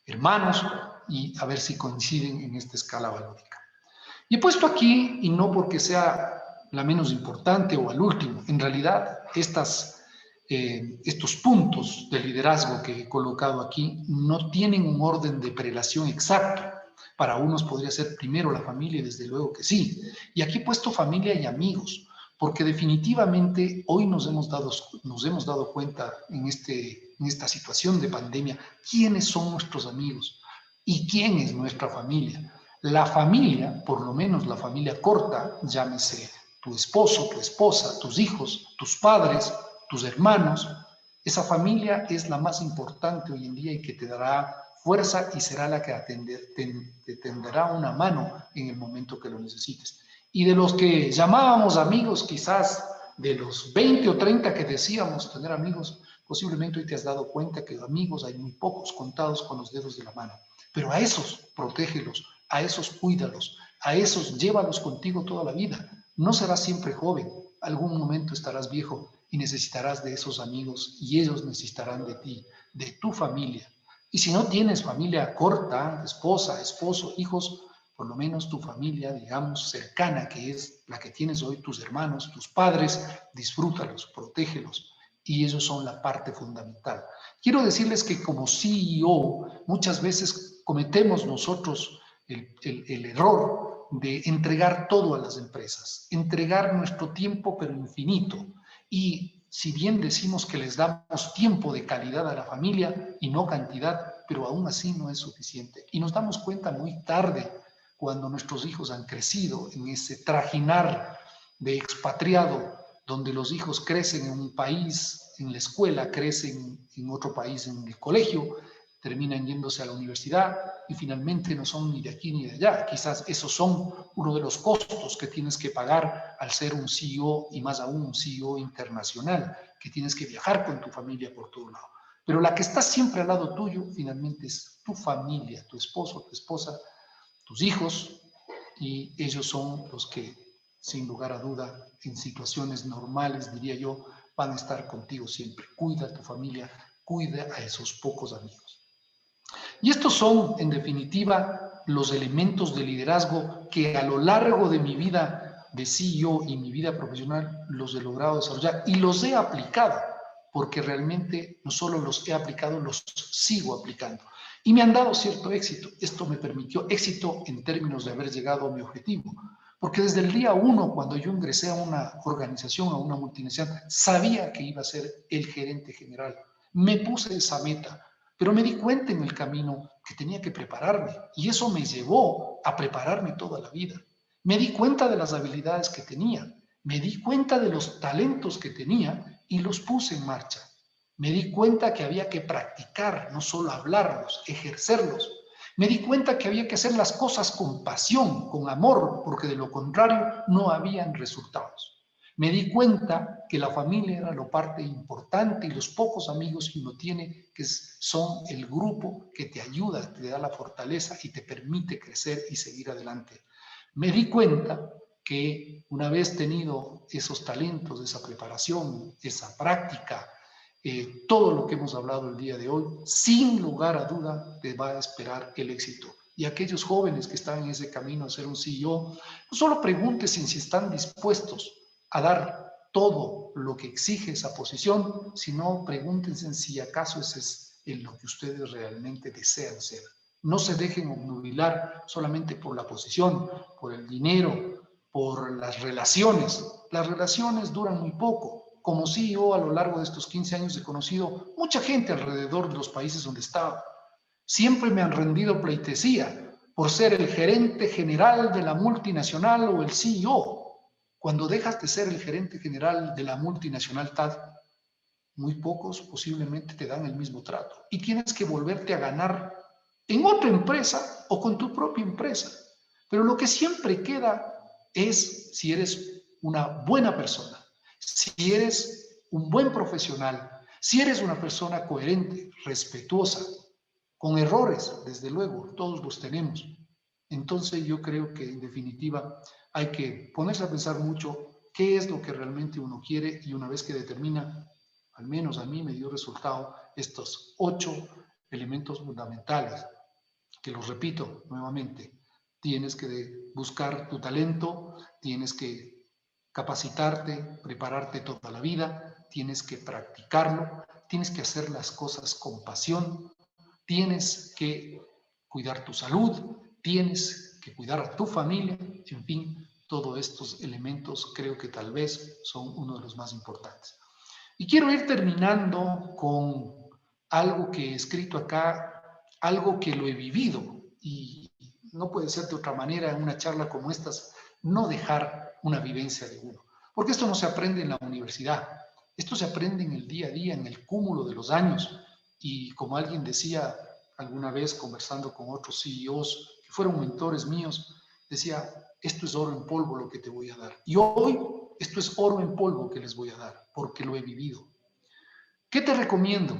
hermanos y a ver si coinciden en esta escala valórica. Y he puesto aquí, y no porque sea la menos importante o al último, en realidad estos puntos de liderazgo que he colocado aquí no tienen un orden de prelación exacto. Para unos podría ser primero la familia, desde luego que sí. Y aquí he puesto familia y amigos, porque definitivamente hoy nos hemos dado cuenta en esta situación de pandemia quiénes son nuestros amigos y quién es nuestra familia. La familia, por lo menos la familia corta, llámese tu esposo, tu esposa, tus hijos, tus padres, tus hermanos, esa familia es la más importante hoy en día y que te dará fuerza y será la que te tenderá una mano en el momento que lo necesites. Y de los que llamábamos amigos, quizás de los 20 o 30 que decíamos tener amigos, posiblemente hoy te has dado cuenta que amigos hay muy pocos, contados con los dedos de la mano. Pero a esos protégelos, a esos cuídalos, a esos llévalos contigo toda la vida. No serás siempre joven, algún momento estarás viejo y necesitarás de esos amigos y ellos necesitarán de ti, de tu familia. Y si no tienes familia corta, esposa, esposo, hijos, por lo menos tu familia, digamos, cercana, que es la que tienes hoy, tus hermanos, tus padres, disfrútalos, protégelos. Y ellos son la parte fundamental. Quiero decirles que como CEO, muchas veces cometemos nosotros el error de entregar todo a las empresas, entregar nuestro tiempo pero infinito. Y si bien decimos que les damos tiempo de calidad a la familia y no cantidad, pero aún así no es suficiente. Y nos damos cuenta muy tarde cuando nuestros hijos han crecido en ese trajinar de expatriado, donde los hijos crecen en un país, en la escuela, crecen en otro país, en el colegio, terminan yéndose a la universidad y finalmente no son ni de aquí ni de allá. Quizás esos son uno de los costos que tienes que pagar al ser un CEO y más aún un CEO internacional, que tienes que viajar con tu familia por todo lado. Pero la que está siempre al lado tuyo finalmente es tu familia, tu esposo, tu esposa, tus hijos, y ellos son los que, sin lugar a duda, en situaciones normales, diría yo, van a estar contigo siempre. Cuida a tu familia, cuida a esos pocos amigos. Y estos son, en definitiva, los elementos de liderazgo que a lo largo de mi vida de CEO y mi vida profesional los he logrado desarrollar y los he aplicado porque realmente no solo los he aplicado, los sigo aplicando. Y me han dado cierto éxito. Esto me permitió éxito en términos de haber llegado a mi objetivo. Porque desde el día 1, cuando yo ingresé a una organización, a una multinacional, sabía que iba a ser el gerente general. Me puse esa meta, pero me di cuenta en el camino que tenía que prepararme. Y eso me llevó a prepararme toda la vida. Me di cuenta de las habilidades que tenía. Me di cuenta de los talentos que tenía y los puse en marcha. Me di cuenta que había que practicar, no solo hablarlos, ejercerlos. Me di cuenta que había que hacer las cosas con pasión, con amor, porque de lo contrario no habían resultados. Me di cuenta que la familia era lo parte importante y los pocos amigos que uno tiene, que son el grupo que te ayuda, te da la fortaleza y te permite crecer y seguir adelante. Me di cuenta que una vez tenido esos talentos, esa preparación, esa práctica, todo lo que hemos hablado el día de hoy, sin lugar a duda, te va a esperar el éxito. Y aquellos jóvenes que están en ese camino a ser un CEO, no solo pregúntense si están dispuestos a dar todo lo que exige esa posición, sino pregúntense si acaso ese es lo que ustedes realmente desean ser. No se dejen obnubilar solamente por la posición, por el dinero, por las relaciones. Las relaciones duran muy poco. Como CEO, a lo largo de estos 15 años he conocido mucha gente alrededor de los países donde estaba. Siempre me han rendido pleitesía por ser el gerente general de la multinacional o el CEO. Cuando dejas de ser el gerente general de la multinacional TAD, muy pocos posiblemente te dan el mismo trato y tienes que volverte a ganar en otra empresa o con tu propia empresa. Pero lo que siempre queda es si eres una buena persona, si eres un buen profesional, si eres una persona coherente, respetuosa, con errores, desde luego, todos los tenemos. Entonces yo creo que en definitiva hay que ponerse a pensar mucho qué es lo que realmente uno quiere y una vez que determina, al menos a mí me dio resultado estos 8 elementos fundamentales, que los repito nuevamente. Tienes que buscar tu talento, tienes que capacitarte, prepararte toda la vida, tienes que practicarlo, tienes que hacer las cosas con pasión, tienes que cuidar tu salud, tienes que cuidar a tu familia, en fin, todos estos elementos creo que tal vez son uno de los más importantes. Y quiero ir terminando con algo que he escrito acá, algo que lo he vivido y no puede ser de otra manera en una charla como estas, no dejar una vivencia de uno. Porque esto no se aprende en la universidad, esto se aprende en el día a día, en el cúmulo de los años. Y como alguien decía alguna vez conversando con otros CEOs que fueron mentores míos, decía, esto es oro en polvo lo que te voy a dar. Y hoy esto es oro en polvo que les voy a dar, porque lo he vivido. ¿Qué te recomiendo?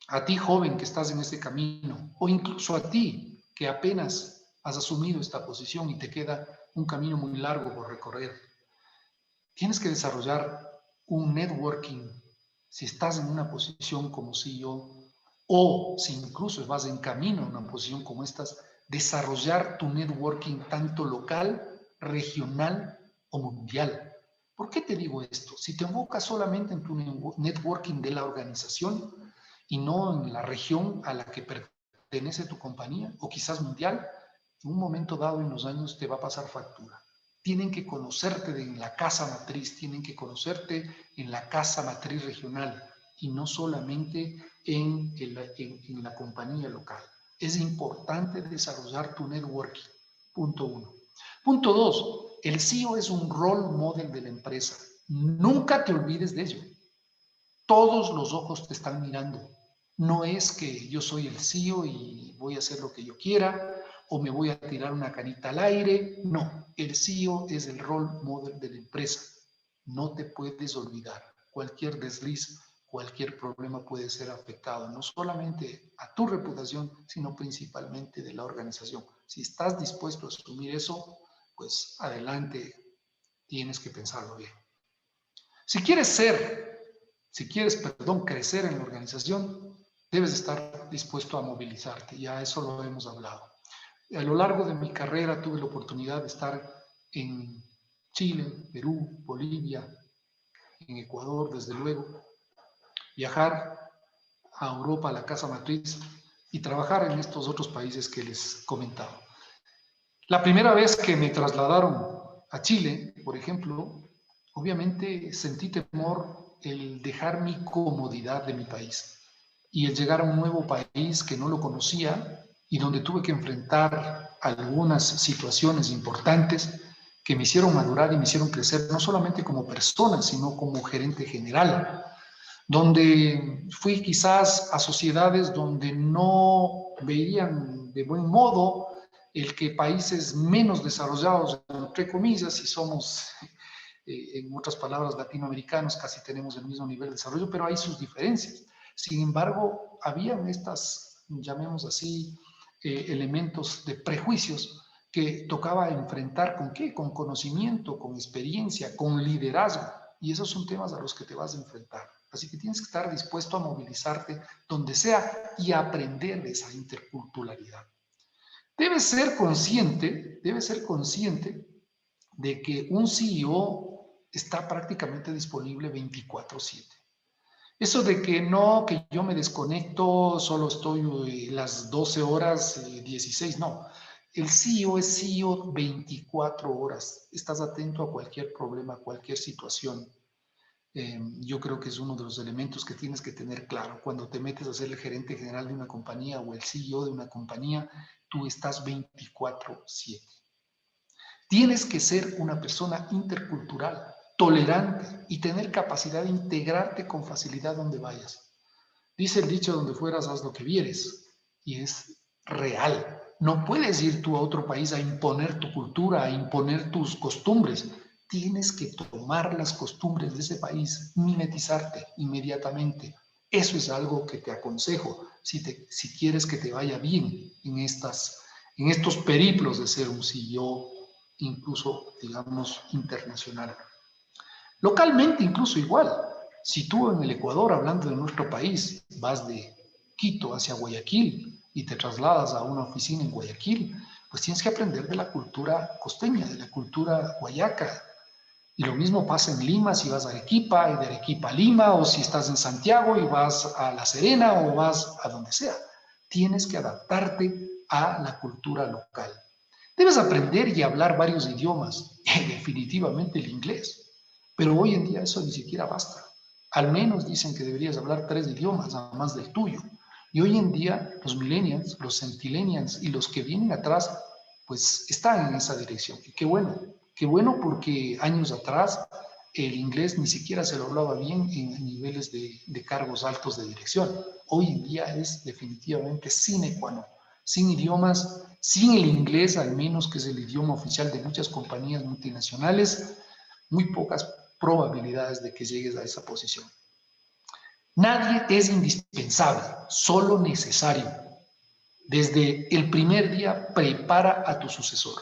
A ti, joven, que estás en este camino, o incluso a ti, que apenas has asumido esta posición y te queda un camino muy largo por recorrer. Tienes que desarrollar un networking si estás en una posición como CEO o si incluso vas en camino a una posición como estas, desarrollar tu networking tanto local, regional o mundial. ¿Por qué te digo esto? Si te enfocas solamente en tu networking de la organización y no en la región a la que pertenece tu compañía o quizás mundial, en un momento dado en los años te va a pasar factura. Tienen que conocerte en la casa matriz, tienen que conocerte en la casa matriz regional y no solamente en la compañía local. Es importante desarrollar tu networking. Punto 1. Punto 2. El CEO es un role model de la empresa. Nunca te olvides de ello. Todos los ojos te están mirando. No es que yo soy el CEO y voy a hacer lo que yo quiera o me voy a tirar una canita al aire. No, el CEO es el role model de la empresa. No te puedes olvidar. Cualquier desliz, cualquier problema puede ser afectado, no solamente a tu reputación, sino principalmente de la organización. Si estás dispuesto a asumir eso, pues adelante, tienes que pensarlo bien. Si quieres crecer en la organización, debes estar dispuesto a movilizarte. Ya eso lo hemos hablado. A lo largo de mi carrera tuve la oportunidad de estar en Chile, Perú, Bolivia, en Ecuador, desde luego. viajar a Europa, a la casa matriz, y trabajar en estos otros países que les comentaba. La primera vez que me trasladaron a Chile, por ejemplo, obviamente sentí temor el dejar mi comodidad de mi país y el llegar a un nuevo país que no lo conocía y donde tuve que enfrentar algunas situaciones importantes que me hicieron madurar y me hicieron crecer, no solamente como persona, sino como gerente general, donde fui quizás a sociedades donde no veían de buen modo el que países menos desarrollados, entre comillas, si somos, en otras palabras, latinoamericanos, casi tenemos el mismo nivel de desarrollo, pero hay sus diferencias. Sin embargo, habían estas, llamemos así, elementos de prejuicios que tocaba enfrentar ¿con qué? Con conocimiento, con experiencia, con liderazgo. Y esos son temas a los que te vas a enfrentar. Así que tienes que estar dispuesto a movilizarte donde sea y a aprender de esa interculturalidad. Debes ser consciente de que un CEO está prácticamente disponible 24/7. Eso de que no, que yo me desconecto, solo estoy las 12 horas, 16, no. El CEO es CEO 24 horas. Estás atento a cualquier problema, a cualquier situación. Yo creo que es uno de los elementos que tienes que tener claro. Cuando te metes a ser el gerente general de una compañía o el CEO de una compañía, tú estás 24/7. Tienes que ser una persona intercultural, tolerante y tener capacidad de integrarte con facilidad donde vayas. Dice el dicho, donde fueras, haz lo que vieres. Y es real. No puedes ir tú a otro país a imponer tu cultura, a imponer tus costumbres. Tienes que tomar las costumbres de ese país, mimetizarte inmediatamente. Eso es algo que te aconsejo si quieres que te vaya bien en estos periplos de ser un CEO, incluso, digamos, internacional. Localmente, incluso igual. Si tú en el Ecuador, hablando de nuestro país, vas de Quito hacia Guayaquil y te trasladas a una oficina en Guayaquil, pues tienes que aprender de la cultura costeña, de la cultura guayaca. Y lo mismo pasa en Lima si vas a Arequipa y de Arequipa a Lima, o si estás en Santiago y vas a La Serena o vas a donde sea. Tienes que adaptarte a la cultura local. Debes aprender y hablar varios idiomas, definitivamente el inglés. Pero hoy en día eso ni siquiera basta. Al menos dicen que deberías hablar 3 idiomas, además del tuyo. Y hoy en día los millennials, los centennials y los que vienen atrás, pues están en esa dirección. Y qué bueno porque años atrás el inglés ni siquiera se lo hablaba bien en niveles de cargos altos de dirección. Hoy en día es definitivamente sine qua non. Sin idiomas, sin el inglés al menos, que es el idioma oficial de muchas compañías multinacionales, muy pocas probabilidades de que llegues a esa posición. Nadie es indispensable, solo necesario. Desde el primer día prepara a tu sucesor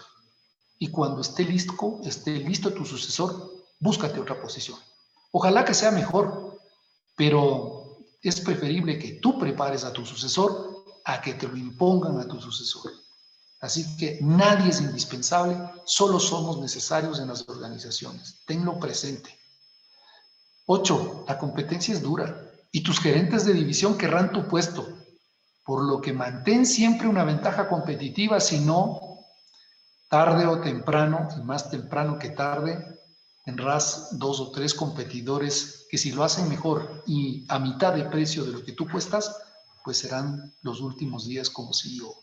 y cuando esté listo tu sucesor, búscate otra posición. Ojalá que sea mejor, pero es preferible que tú prepares a tu sucesor a que te lo impongan a tu sucesor. Así que nadie es indispensable, solo somos necesarios en las organizaciones. Tenlo presente. 8. La competencia es dura y tus gerentes de división querrán tu puesto, por lo que mantén siempre una ventaja competitiva, si no, tarde o temprano, y más temprano que tarde, tendrás 2 o 3 competidores que si lo hacen mejor y a mitad de precio de lo que tú cuestas, pues serán los últimos días como CEO.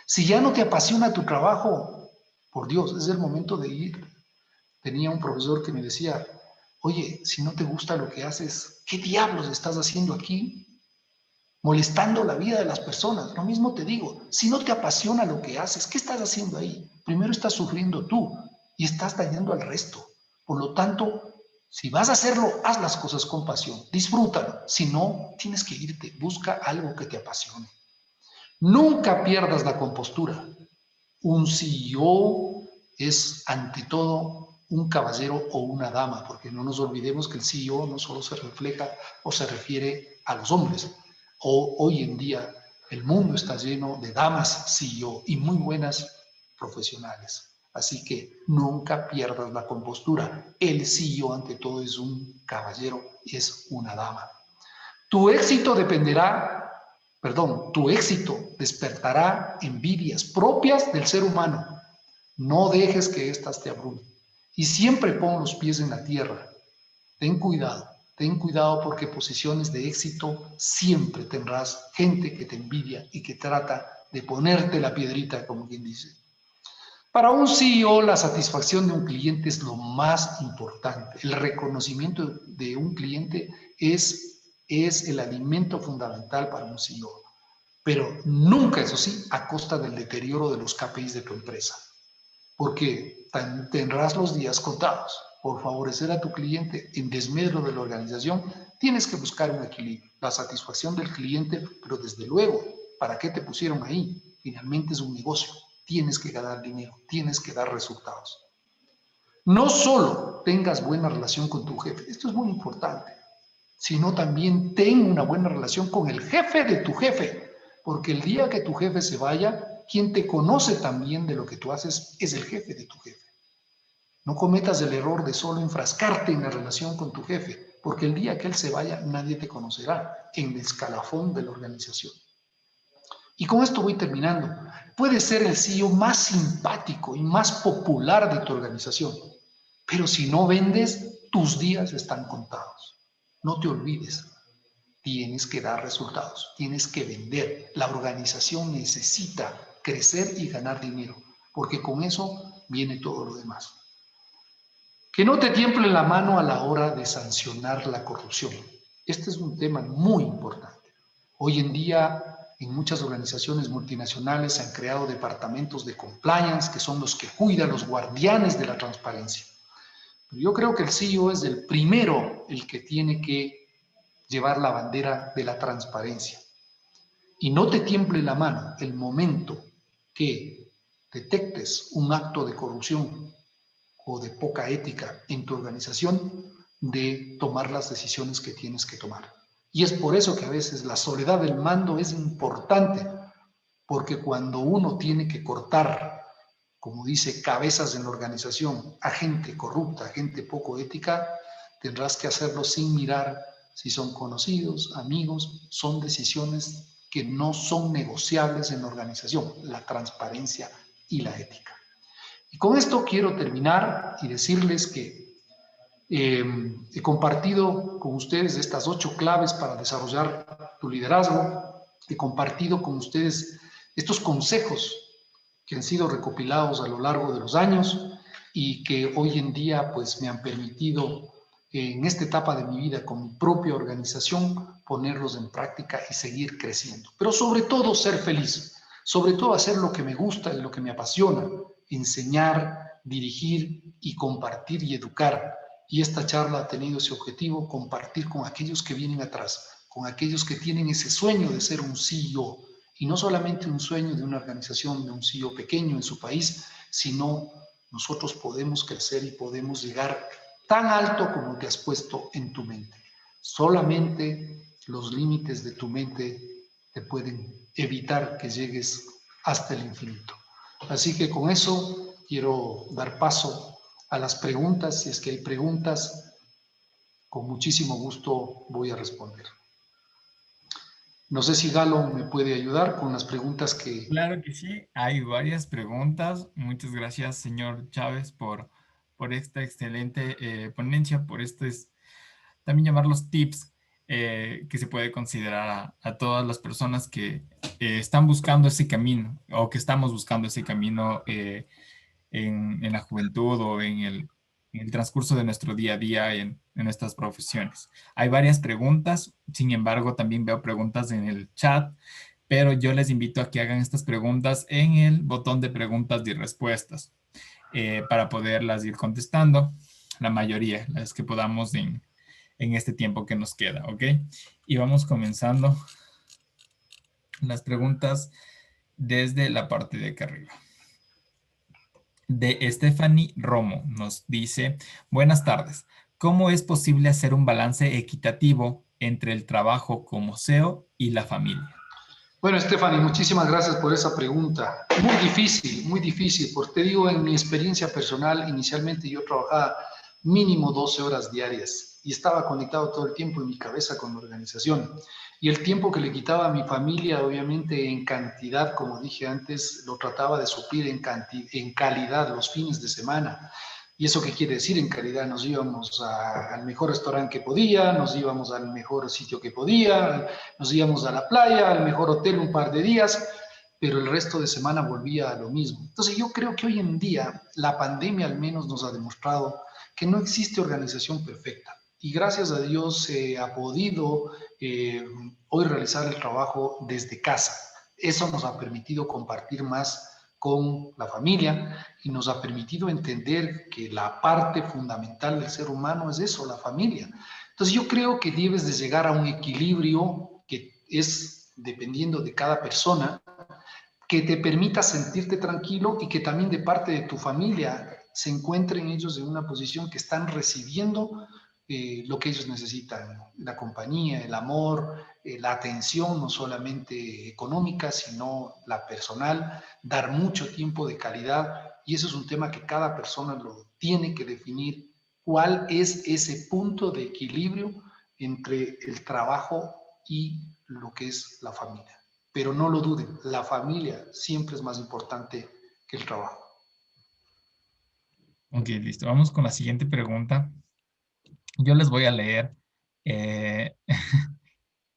Si ya no te apasiona tu trabajo, por Dios, es el momento de ir. Tenía un profesor que me decía, oye, si no te gusta lo que haces, ¿qué diablos estás haciendo aquí? Molestando la vida de las personas. Lo mismo te digo, si no te apasiona lo que haces, ¿qué estás haciendo ahí? Primero estás sufriendo tú y estás dañando al resto. Por lo tanto, si vas a hacerlo, haz las cosas con pasión, disfrútalo. Si no, tienes que irte, busca algo que te apasione. Nunca pierdas la compostura. Un CEO es, ante todo, un caballero o una dama, porque no nos olvidemos que el CEO no solo se refleja o se refiere a los hombres. Hoy en día el mundo está lleno de damas CEO y muy buenas profesionales. Así que nunca pierdas la compostura. El CEO, ante todo, es un caballero y es una dama. Tu éxito despertará envidias propias del ser humano. No dejes que éstas te abrumen. Y siempre pon los pies en la tierra. Ten cuidado porque posiciones de éxito siempre tendrás gente que te envidia y que trata de ponerte la piedrita, como quien dice. Para un CEO, la satisfacción de un cliente es lo más importante. El reconocimiento de un cliente es el alimento fundamental para un CEO. Pero nunca, eso sí, a costa del deterioro de los KPIs de tu empresa. Porque tendrás los días contados. Por favorecer a tu cliente en desmedro de la organización, tienes que buscar un equilibrio. La satisfacción del cliente, pero desde luego, ¿para qué te pusieron ahí? Finalmente es un negocio. Tienes que ganar dinero, tienes que dar resultados. No solo tengas buena relación con tu jefe, esto es muy importante, sino también ten una buena relación con el jefe de tu jefe, porque el día que tu jefe se vaya, quien te conoce también de lo que tú haces es el jefe de tu jefe. No cometas el error de solo enfrascarte en la relación con tu jefe, porque el día que él se vaya, nadie te conocerá en el escalafón de la organización. Y con esto voy terminando. Puedes ser el CEO más simpático y más popular de tu organización, pero si no vendes, tus días están contados. No te olvides, tienes que dar resultados, tienes que vender. La organización necesita crecer y ganar dinero, porque con eso viene todo lo demás. Que no te tiemble la mano a la hora de sancionar la corrupción. Este es un tema muy importante. Hoy en día, en muchas organizaciones multinacionales se han creado departamentos de compliance, que son los que cuidan, los guardianes de la transparencia. Pero yo creo que el CEO es el primero el que tiene que llevar la bandera de la transparencia. Y no te tiemble la mano el momento que detectes un acto de corrupción o de poca ética en tu organización, de tomar las decisiones que tienes que tomar. Y es por eso que a veces la soledad del mando es importante, porque cuando uno tiene que cortar, como dice, cabezas en la organización, a gente corrupta, a gente poco ética, tendrás que hacerlo sin mirar si son conocidos, amigos. Son decisiones que no son negociables en la organización, la transparencia y la ética. Y con esto quiero terminar y decirles que he compartido con ustedes estas 8 claves para desarrollar tu liderazgo. He compartido con ustedes estos consejos que han sido recopilados a lo largo de los años y que hoy en día pues me han permitido en esta etapa de mi vida con mi propia organización ponerlos en práctica y seguir creciendo. Pero sobre todo ser feliz, sobre todo hacer lo que me gusta y lo que me apasiona, enseñar, dirigir y compartir y educar. Y esta charla ha tenido ese objetivo, compartir con aquellos que vienen atrás, con aquellos que tienen ese sueño de ser un CEO, y no solamente un sueño de una organización, de un CEO pequeño en su país, sino nosotros podemos crecer y podemos llegar tan alto como te has puesto en tu mente. Solamente los límites de tu mente te pueden evitar que llegues hasta el infinito. Así que con eso quiero dar paso a las preguntas. Si es que hay preguntas, con muchísimo gusto voy a responder. No sé si Galo me puede ayudar con las preguntas que... Claro que sí, hay varias preguntas. Muchas gracias, señor Chávez, por esta excelente ponencia, por estos, también llamarlos tips que se puede considerar a todas las personas que están buscando ese camino o que estamos buscando ese camino en la juventud o en el transcurso de nuestro día a día en estas profesiones. Hay varias preguntas, sin embargo, también veo preguntas en el chat, pero yo les invito a que hagan estas preguntas en el botón de preguntas y respuestas para poderlas ir contestando, la mayoría, las que podamos en este tiempo que nos queda, ¿ok? Y vamos comenzando las preguntas desde la parte de acá arriba. De Stephanie Romo nos dice, buenas tardes, ¿cómo es posible hacer un balance equitativo entre el trabajo como CEO y la familia? Bueno, Stephanie, muchísimas gracias por esa pregunta. Muy difícil, porque te digo, en mi experiencia personal, inicialmente yo trabajaba mínimo 12 horas diarias. y estaba conectado todo el tiempo en mi cabeza con la organización. Y el tiempo que le quitaba a mi familia, obviamente en cantidad, como dije antes, lo trataba de suplir en calidad los fines de semana. ¿Y eso qué quiere decir en calidad? Nos íbamos al mejor restaurante que podía, nos íbamos al mejor sitio que podía, nos íbamos a la playa, al mejor hotel un par de días, pero el resto de semana volvía a lo mismo. Entonces yo creo que hoy en día la pandemia al menos nos ha demostrado que no existe organización perfecta. Y gracias a Dios se ha podido hoy realizar el trabajo desde casa. Eso nos ha permitido compartir más con la familia y nos ha permitido entender que la parte fundamental del ser humano es eso, la familia. Entonces yo creo que debes de llegar a un equilibrio que es dependiendo de cada persona, que te permita sentirte tranquilo y que también de parte de tu familia se encuentren ellos en una posición que están recibiendo lo que ellos necesitan, la compañía, el amor, la atención, no solamente económica, sino la personal, dar mucho tiempo de calidad. Y eso es un tema que cada persona lo tiene que definir, cuál es ese punto de equilibrio entre el trabajo y lo que es la familia. Pero no lo duden, la familia siempre es más importante que el trabajo. Ok, listo. Vamos con la siguiente pregunta. Yo les voy a leer eh,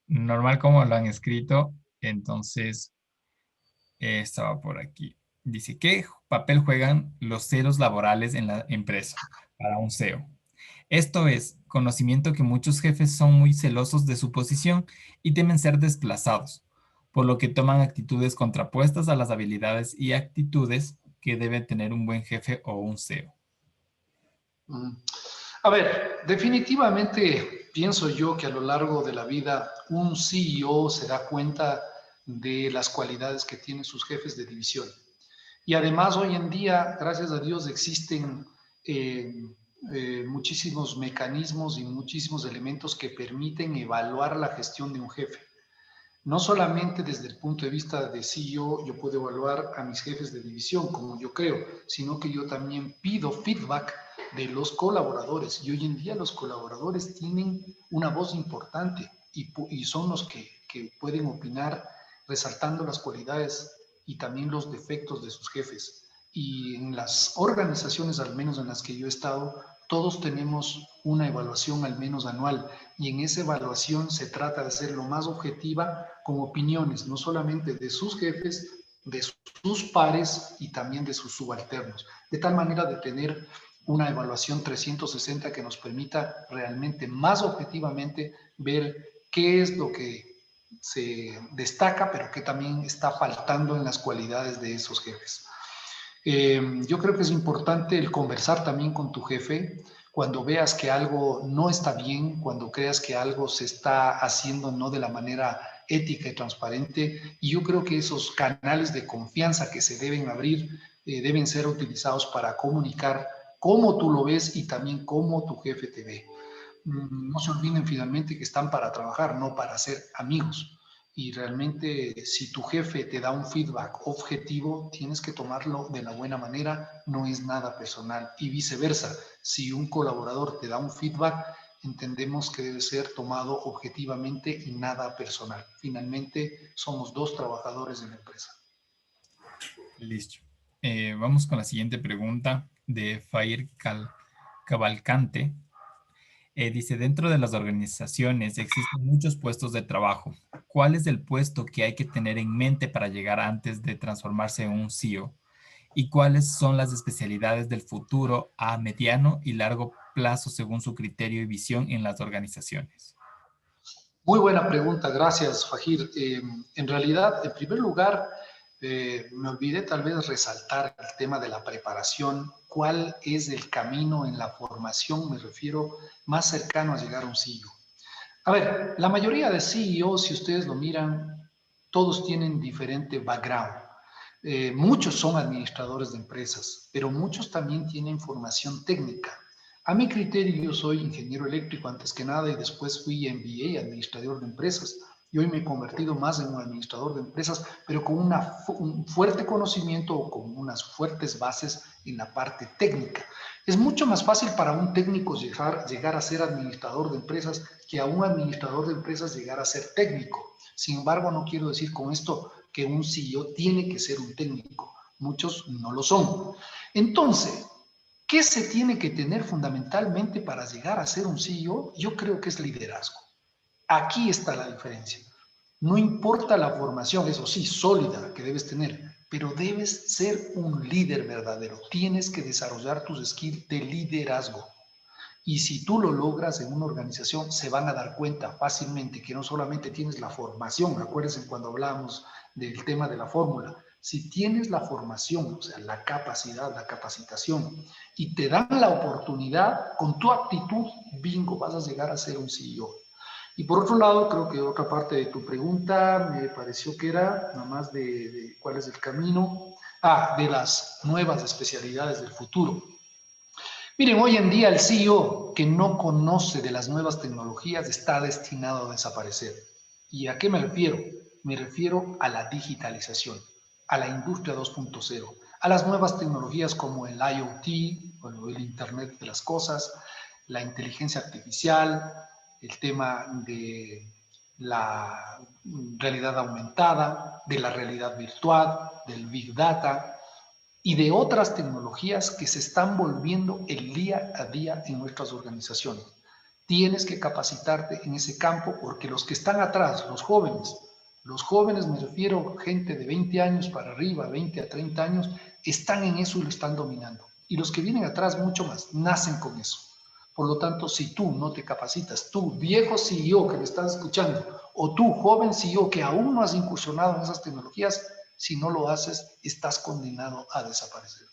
normal como lo han escrito. Entonces, estaba por aquí. Dice, ¿qué papel juegan los celos laborales en la empresa para un CEO? Esto es, conocimiento que muchos jefes son muy celosos de su posición y temen ser desplazados, por lo que toman actitudes contrapuestas a las habilidades y actitudes que debe tener un buen jefe o un CEO. A ver, definitivamente pienso yo que a lo largo de la vida un CEO se da cuenta de las cualidades que tienen sus jefes de división. Y además hoy en día, gracias a Dios, existen eh, muchísimos mecanismos y muchísimos elementos que permiten evaluar la gestión de un jefe. No solamente desde el punto de vista de CEO, yo puedo evaluar a mis jefes de división, como yo creo, sino que yo también pido feedback de los colaboradores. Y hoy en día los colaboradores tienen una voz importante y son los que pueden opinar resaltando las cualidades y también los defectos de sus jefes. Y en las organizaciones, al menos en las que yo he estado, todos tenemos una evaluación al menos anual y en esa evaluación se trata de ser lo más objetiva con opiniones, no solamente de sus jefes, de sus pares y también de sus subalternos, de tal manera de tener una evaluación 360 que nos permita realmente más objetivamente ver qué es lo que se destaca, pero que también está faltando en las cualidades de esos jefes. Yo creo que es importante el conversar también con tu jefe cuando veas que algo no está bien, cuando creas que algo se está haciendo no de la manera ética y transparente. Y yo creo que esos canales de confianza que se deben abrir deben ser utilizados para comunicar cómo tú lo ves y también cómo tu jefe te ve. No se olviden finalmente que están para trabajar, no para ser amigos. Y realmente si tu jefe te da un feedback objetivo, tienes que tomarlo de la buena manera, no es nada personal. Y viceversa, si un colaborador te da un feedback, entendemos que debe ser tomado objetivamente y nada personal. Finalmente, somos dos trabajadores de la empresa. Listo. Vamos con la siguiente pregunta de Fair Cavalcante. Dice, dentro de las organizaciones existen muchos puestos de trabajo. ¿Cuál es el puesto que hay que tener en mente para llegar antes de transformarse en un CEO? ¿Y cuáles son las especialidades del futuro a mediano y largo plazo según su criterio y visión en las organizaciones? Muy buena pregunta, gracias, Fajir. En realidad, en primer lugar, me olvidé tal vez resaltar el tema de la preparación. ¿Cuál es el camino en la formación? Me refiero más cercano a llegar a un CEO. A ver, la mayoría de CEOs, si ustedes lo miran, todos tienen diferente background. Muchos son administradores de empresas, pero muchos también tienen formación técnica. A mi criterio, yo soy ingeniero eléctrico antes que nada y después fui MBA, administrador de empresas. y hoy me he convertido más en un administrador de empresas, pero con un fuerte conocimiento o con unas fuertes bases en la parte técnica. Es mucho más fácil para un técnico llegar a ser administrador de empresas que a un administrador de empresas llegar a ser técnico. Sin embargo, no quiero decir con esto que un CEO tiene que ser un técnico. Muchos no lo son. Entonces, ¿qué se tiene que tener fundamentalmente para llegar a ser un CEO? Yo creo que es liderazgo. Aquí está la diferencia. No importa la formación, eso sí, sólida que debes tener, pero debes ser un líder verdadero. Tienes que desarrollar tus skills de liderazgo. Y si tú lo logras en una organización, se van a dar cuenta fácilmente que no solamente tienes la formación, acuérdense cuando hablábamos del tema de la fórmula, si tienes la formación, o sea, la capacidad, la capacitación, y te dan la oportunidad, con tu actitud, bingo, vas a llegar a ser un CEO. Y por otro lado, creo que otra parte de tu pregunta me pareció que era nada más de cuál es el camino, de las nuevas especialidades del futuro. Miren, hoy en día el CEO que no conoce de las nuevas tecnologías está destinado a desaparecer. ¿Y a qué me refiero? Me refiero a la digitalización, a la industria 2.0, a las nuevas tecnologías como el IoT, bueno, el Internet de las Cosas, la inteligencia artificial, el tema de la realidad aumentada, de la realidad virtual, del Big Data, y de otras tecnologías que se están volviendo el día a día en nuestras organizaciones. Tienes que capacitarte en ese campo porque los que están atrás, los jóvenes me refiero gente de 20 años para arriba, 20 a 30 años, están en eso y lo están dominando. Y los que vienen atrás mucho más, nacen con eso. Por lo tanto, si tú no te capacitas, tú viejo CEO que me estás escuchando, o tú joven CEO que aún no has incursionado en esas tecnologías, si no lo haces, estás condenado a desaparecer.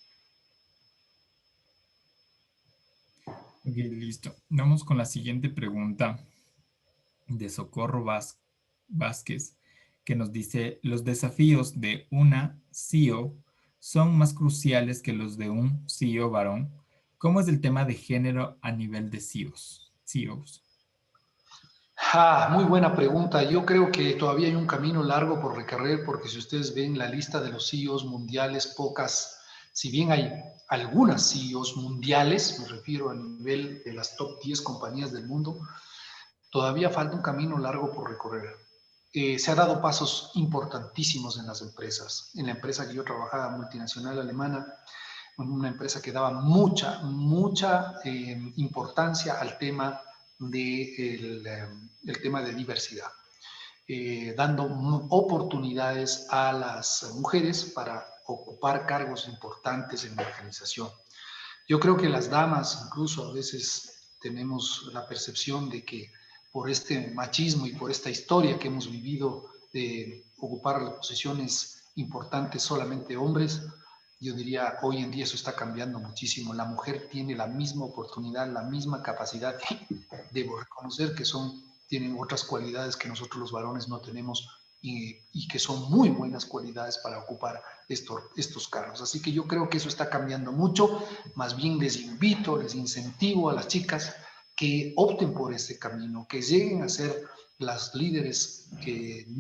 Ok, listo. Vamos con la siguiente pregunta de Socorro Vázquez, que nos dice, los desafíos de una CEO son más cruciales que los de un CEO varón. ¿Cómo es el tema de género a nivel de CEOs? Muy buena pregunta. Yo creo que todavía hay un camino largo por recorrer porque si ustedes ven la lista de los CEOs mundiales, pocas, si bien hay algunas CEOs mundiales, me refiero a nivel de las top 10 compañías del mundo, todavía falta un camino largo por recorrer. Se ha dado pasos importantísimos en las empresas. En la empresa que yo trabajaba, multinacional alemana, una empresa que daba mucha importancia al tema el tema de diversidad, dando oportunidades a las mujeres para ocupar cargos importantes en la organización. Yo creo que las damas incluso a veces tenemos la percepción de que por este machismo y por esta historia que hemos vivido de ocupar las posiciones importantes solamente hombres, yo diría, hoy en día eso está cambiando muchísimo. La mujer tiene la misma oportunidad, la misma capacidad. Debo reconocer que tienen otras cualidades que nosotros los varones no tenemos y que son muy buenas cualidades para ocupar estos cargos. Así que yo creo que eso está cambiando mucho. Más bien les invito, les incentivo a las chicas que opten por ese camino, que lleguen a ser las líderes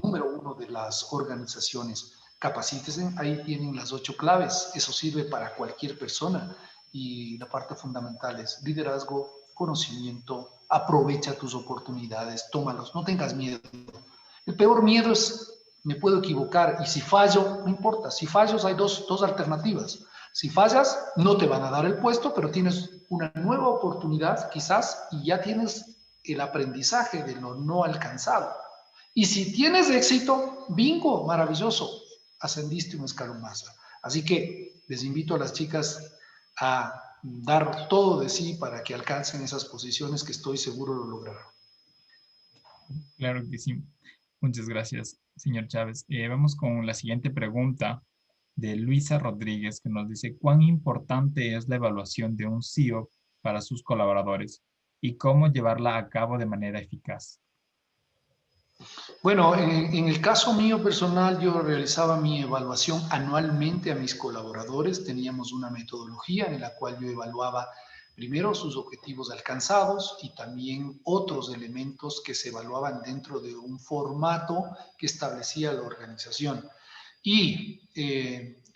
número uno de las organizaciones. Capacítense, ahí tienen las 8 claves, eso sirve para cualquier persona y la parte fundamental es liderazgo, conocimiento, aprovecha tus oportunidades, tómalos, no tengas miedo. El peor miedo es, me puedo equivocar y si fallo, no importa, si fallos hay dos alternativas. Si fallas, no te van a dar el puesto, pero tienes una nueva oportunidad quizás y ya tienes el aprendizaje de lo no alcanzado. Y si tienes éxito, bingo, maravilloso, ascendiste un escalón más. Así que les invito a las chicas a dar todo de sí para que alcancen esas posiciones que estoy seguro lo lograrán. Claro que sí. Muchas gracias, señor Chávez. Vamos con la siguiente pregunta de Luisa Rodríguez, que nos dice, ¿cuán importante es la evaluación de un CEO para sus colaboradores y cómo llevarla a cabo de manera eficaz? Bueno, en el caso mío personal, yo realizaba mi evaluación anualmente a mis colaboradores. Teníamos una metodología en la cual yo evaluaba Primero, sus objetivos alcanzados y también otros elementos que se evaluaban dentro de un formato que establecía la organización. Y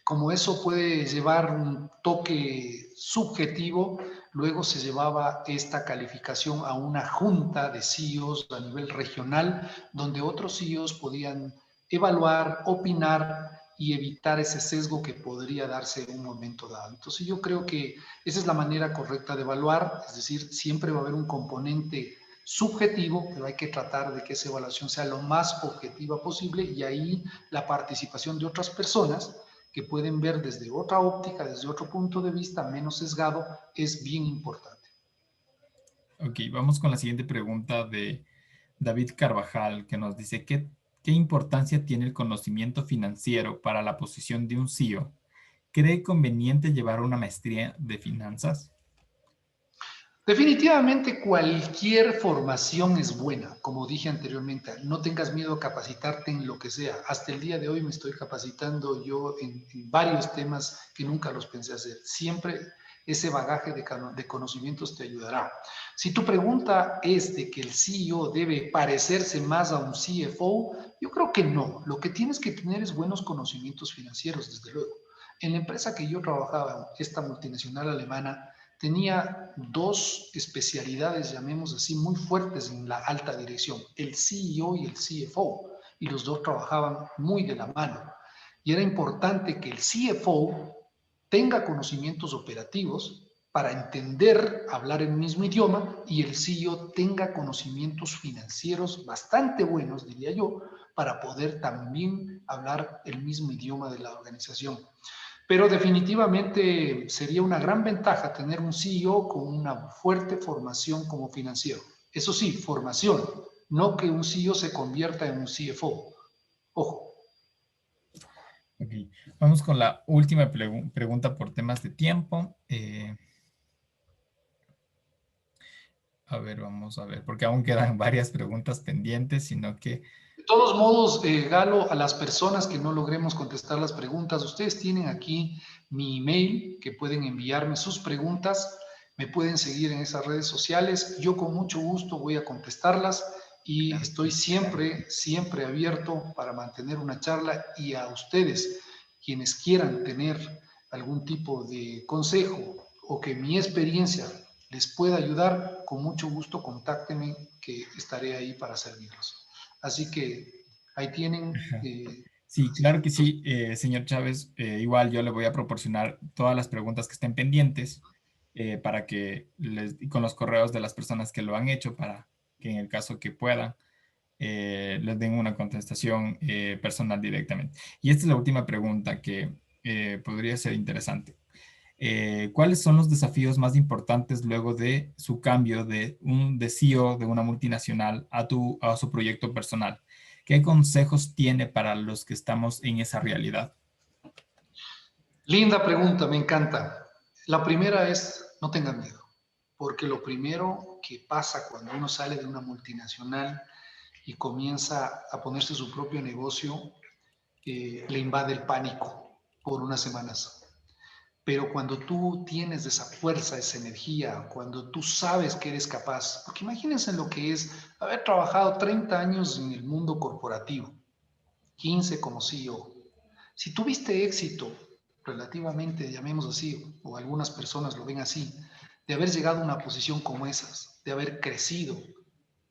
como eso puede llevar un toque subjetivo, luego se llevaba esta calificación a una junta de CEOs a nivel regional, donde otros CEOs podían evaluar, opinar y evitar ese sesgo que podría darse en un momento dado. Entonces yo creo que esa es la manera correcta de evaluar, es decir, siempre va a haber un componente subjetivo, pero hay que tratar de que esa evaluación sea lo más objetiva posible y ahí la participación de otras personas que pueden ver desde otra óptica, desde otro punto de vista menos sesgado, es bien importante. Ok, vamos con la siguiente pregunta de David Carvajal, que nos dice, ¿qué importancia tiene el conocimiento financiero para la posición de un CEO? ¿Cree conveniente llevar una maestría de finanzas? Definitivamente cualquier formación es buena, como dije anteriormente, no tengas miedo a capacitarte en lo que sea. Hasta el día de hoy me estoy capacitando yo en varios temas que nunca los pensé hacer. Siempre ese bagaje de conocimientos te ayudará. Si tu pregunta es de que el CEO debe parecerse más a un CFO, yo creo que no. Lo que tienes que tener es buenos conocimientos financieros, desde luego. En la empresa que yo trabajaba, esta multinacional alemana, tenía dos especialidades, llamemos así, muy fuertes en la alta dirección, el CEO y el CFO, y los dos trabajaban muy de la mano. Y era importante que el CFO tenga conocimientos operativos para entender, hablar el mismo idioma, y el CEO tenga conocimientos financieros bastante buenos, diría yo, para poder también hablar el mismo idioma de la organización. Pero definitivamente sería una gran ventaja tener un CEO con una fuerte formación como financiero. Eso sí, formación, no que un CEO se convierta en un CFO. Ojo. Ok, vamos con la última pregunta por temas de tiempo. A ver, vamos a ver, porque aún quedan varias preguntas pendientes, sino que... De todos modos, Galo, a las personas que no logremos contestar las preguntas, ustedes tienen aquí mi email, que pueden enviarme sus preguntas, me pueden seguir en esas redes sociales, yo con mucho gusto voy a contestarlas y Claro. estoy siempre, siempre abierto para mantener una charla y a ustedes, quienes quieran tener algún tipo de consejo o que mi experiencia les pueda ayudar, con mucho gusto contáctenme, que estaré ahí para servirlos. Así que ahí tienen. Sí, claro que sí, señor Chávez. Igual yo le voy a proporcionar todas las preguntas que estén pendientes para que con los correos de las personas que lo han hecho, para que en el caso que puedan, les den una contestación personal directamente. Y esta es la última pregunta que podría ser interesante. ¿Cuáles son los desafíos más importantes luego de su cambio de CEO de una multinacional a su proyecto personal? ¿Qué consejos tiene para los que estamos en esa realidad? Linda pregunta, me encanta. La primera es, no tengan miedo, porque lo primero que pasa cuando uno sale de una multinacional y comienza a ponerse su propio negocio, le invade el pánico por unas semanas. Pero cuando tú tienes esa fuerza, esa energía, cuando tú sabes que eres capaz, porque imagínense lo que es haber trabajado 30 años en el mundo corporativo, 15 como CEO. Si tuviste éxito relativamente, llamemos así, o algunas personas lo ven así, de haber llegado a una posición como esas, de haber crecido,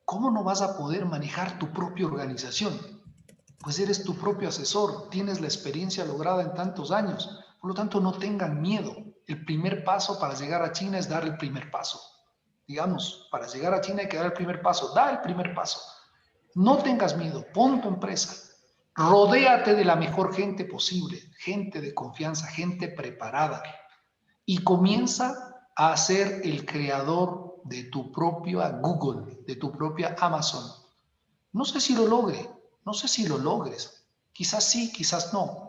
¿cómo no vas a poder manejar tu propia organización? Pues eres tu propio asesor, tienes la experiencia lograda en tantos años, por lo tanto no tengan miedo. El primer paso para llegar a China es dar el primer paso. Digamos, para llegar a China hay que dar el primer paso, da el primer paso. No tengas miedo, pon tu empresa, rodéate de la mejor gente posible, gente de confianza, gente preparada, y comienza a ser el creador de tu propia Google, de tu propia Amazon. No sé si lo logre, no sé si lo logres. Quizás sí, quizás no,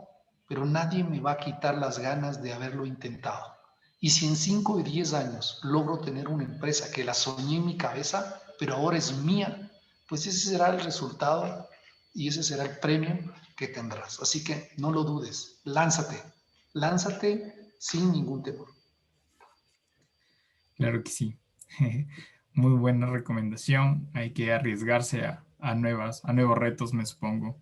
pero nadie me va a quitar las ganas de haberlo intentado. Y si en 5 o 10 años logro tener una empresa que la soñé en mi cabeza, pero ahora es mía, pues ese será el resultado y ese será el premio que tendrás. Así que no lo dudes, lánzate, lánzate sin ningún temor. Claro que sí. Muy buena recomendación. Hay que arriesgarse a nuevos retos, me supongo.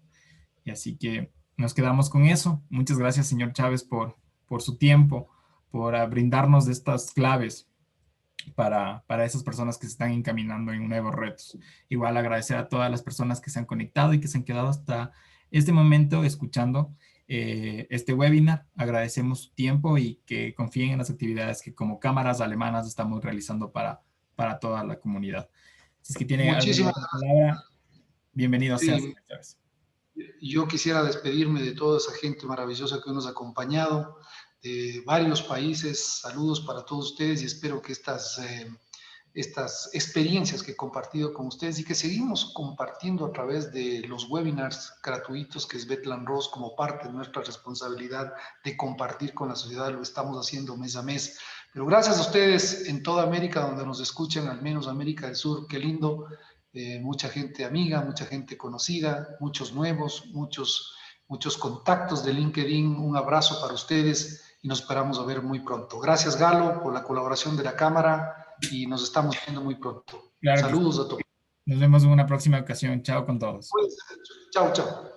Y así que nos quedamos con eso. Muchas gracias, señor Chávez, por su tiempo, por brindarnos de estas claves para esas personas que se están encaminando en nuevos retos. Igual agradecer a todas las personas que se han conectado y que se han quedado hasta este momento escuchando este webinar. Agradecemos su tiempo y que confíen en las actividades que como cámaras alemanas estamos realizando para toda la comunidad. Si es que tiene alguna Muchísimas otra palabra, bienvenido sea, gracias. señor Chávez. Yo quisiera despedirme de toda esa gente maravillosa que nos ha acompañado, de varios países. Saludos para todos ustedes y espero que estas experiencias que he compartido con ustedes y que seguimos compartiendo a través de los webinars gratuitos que es Betlan Ross como parte de nuestra responsabilidad de compartir con la sociedad, lo estamos haciendo mes a mes. Pero gracias a ustedes en toda América donde nos escuchan, al menos América del Sur, qué lindo. Mucha gente amiga, mucha gente conocida, muchos nuevos, muchos contactos de LinkedIn. Un abrazo para ustedes y nos esperamos a ver muy pronto. Gracias, Galo, por la colaboración de la cámara y nos estamos viendo muy pronto. Claro que sí. Saludos a todos. Nos vemos en una próxima ocasión. Chao con todos. Chao, chao.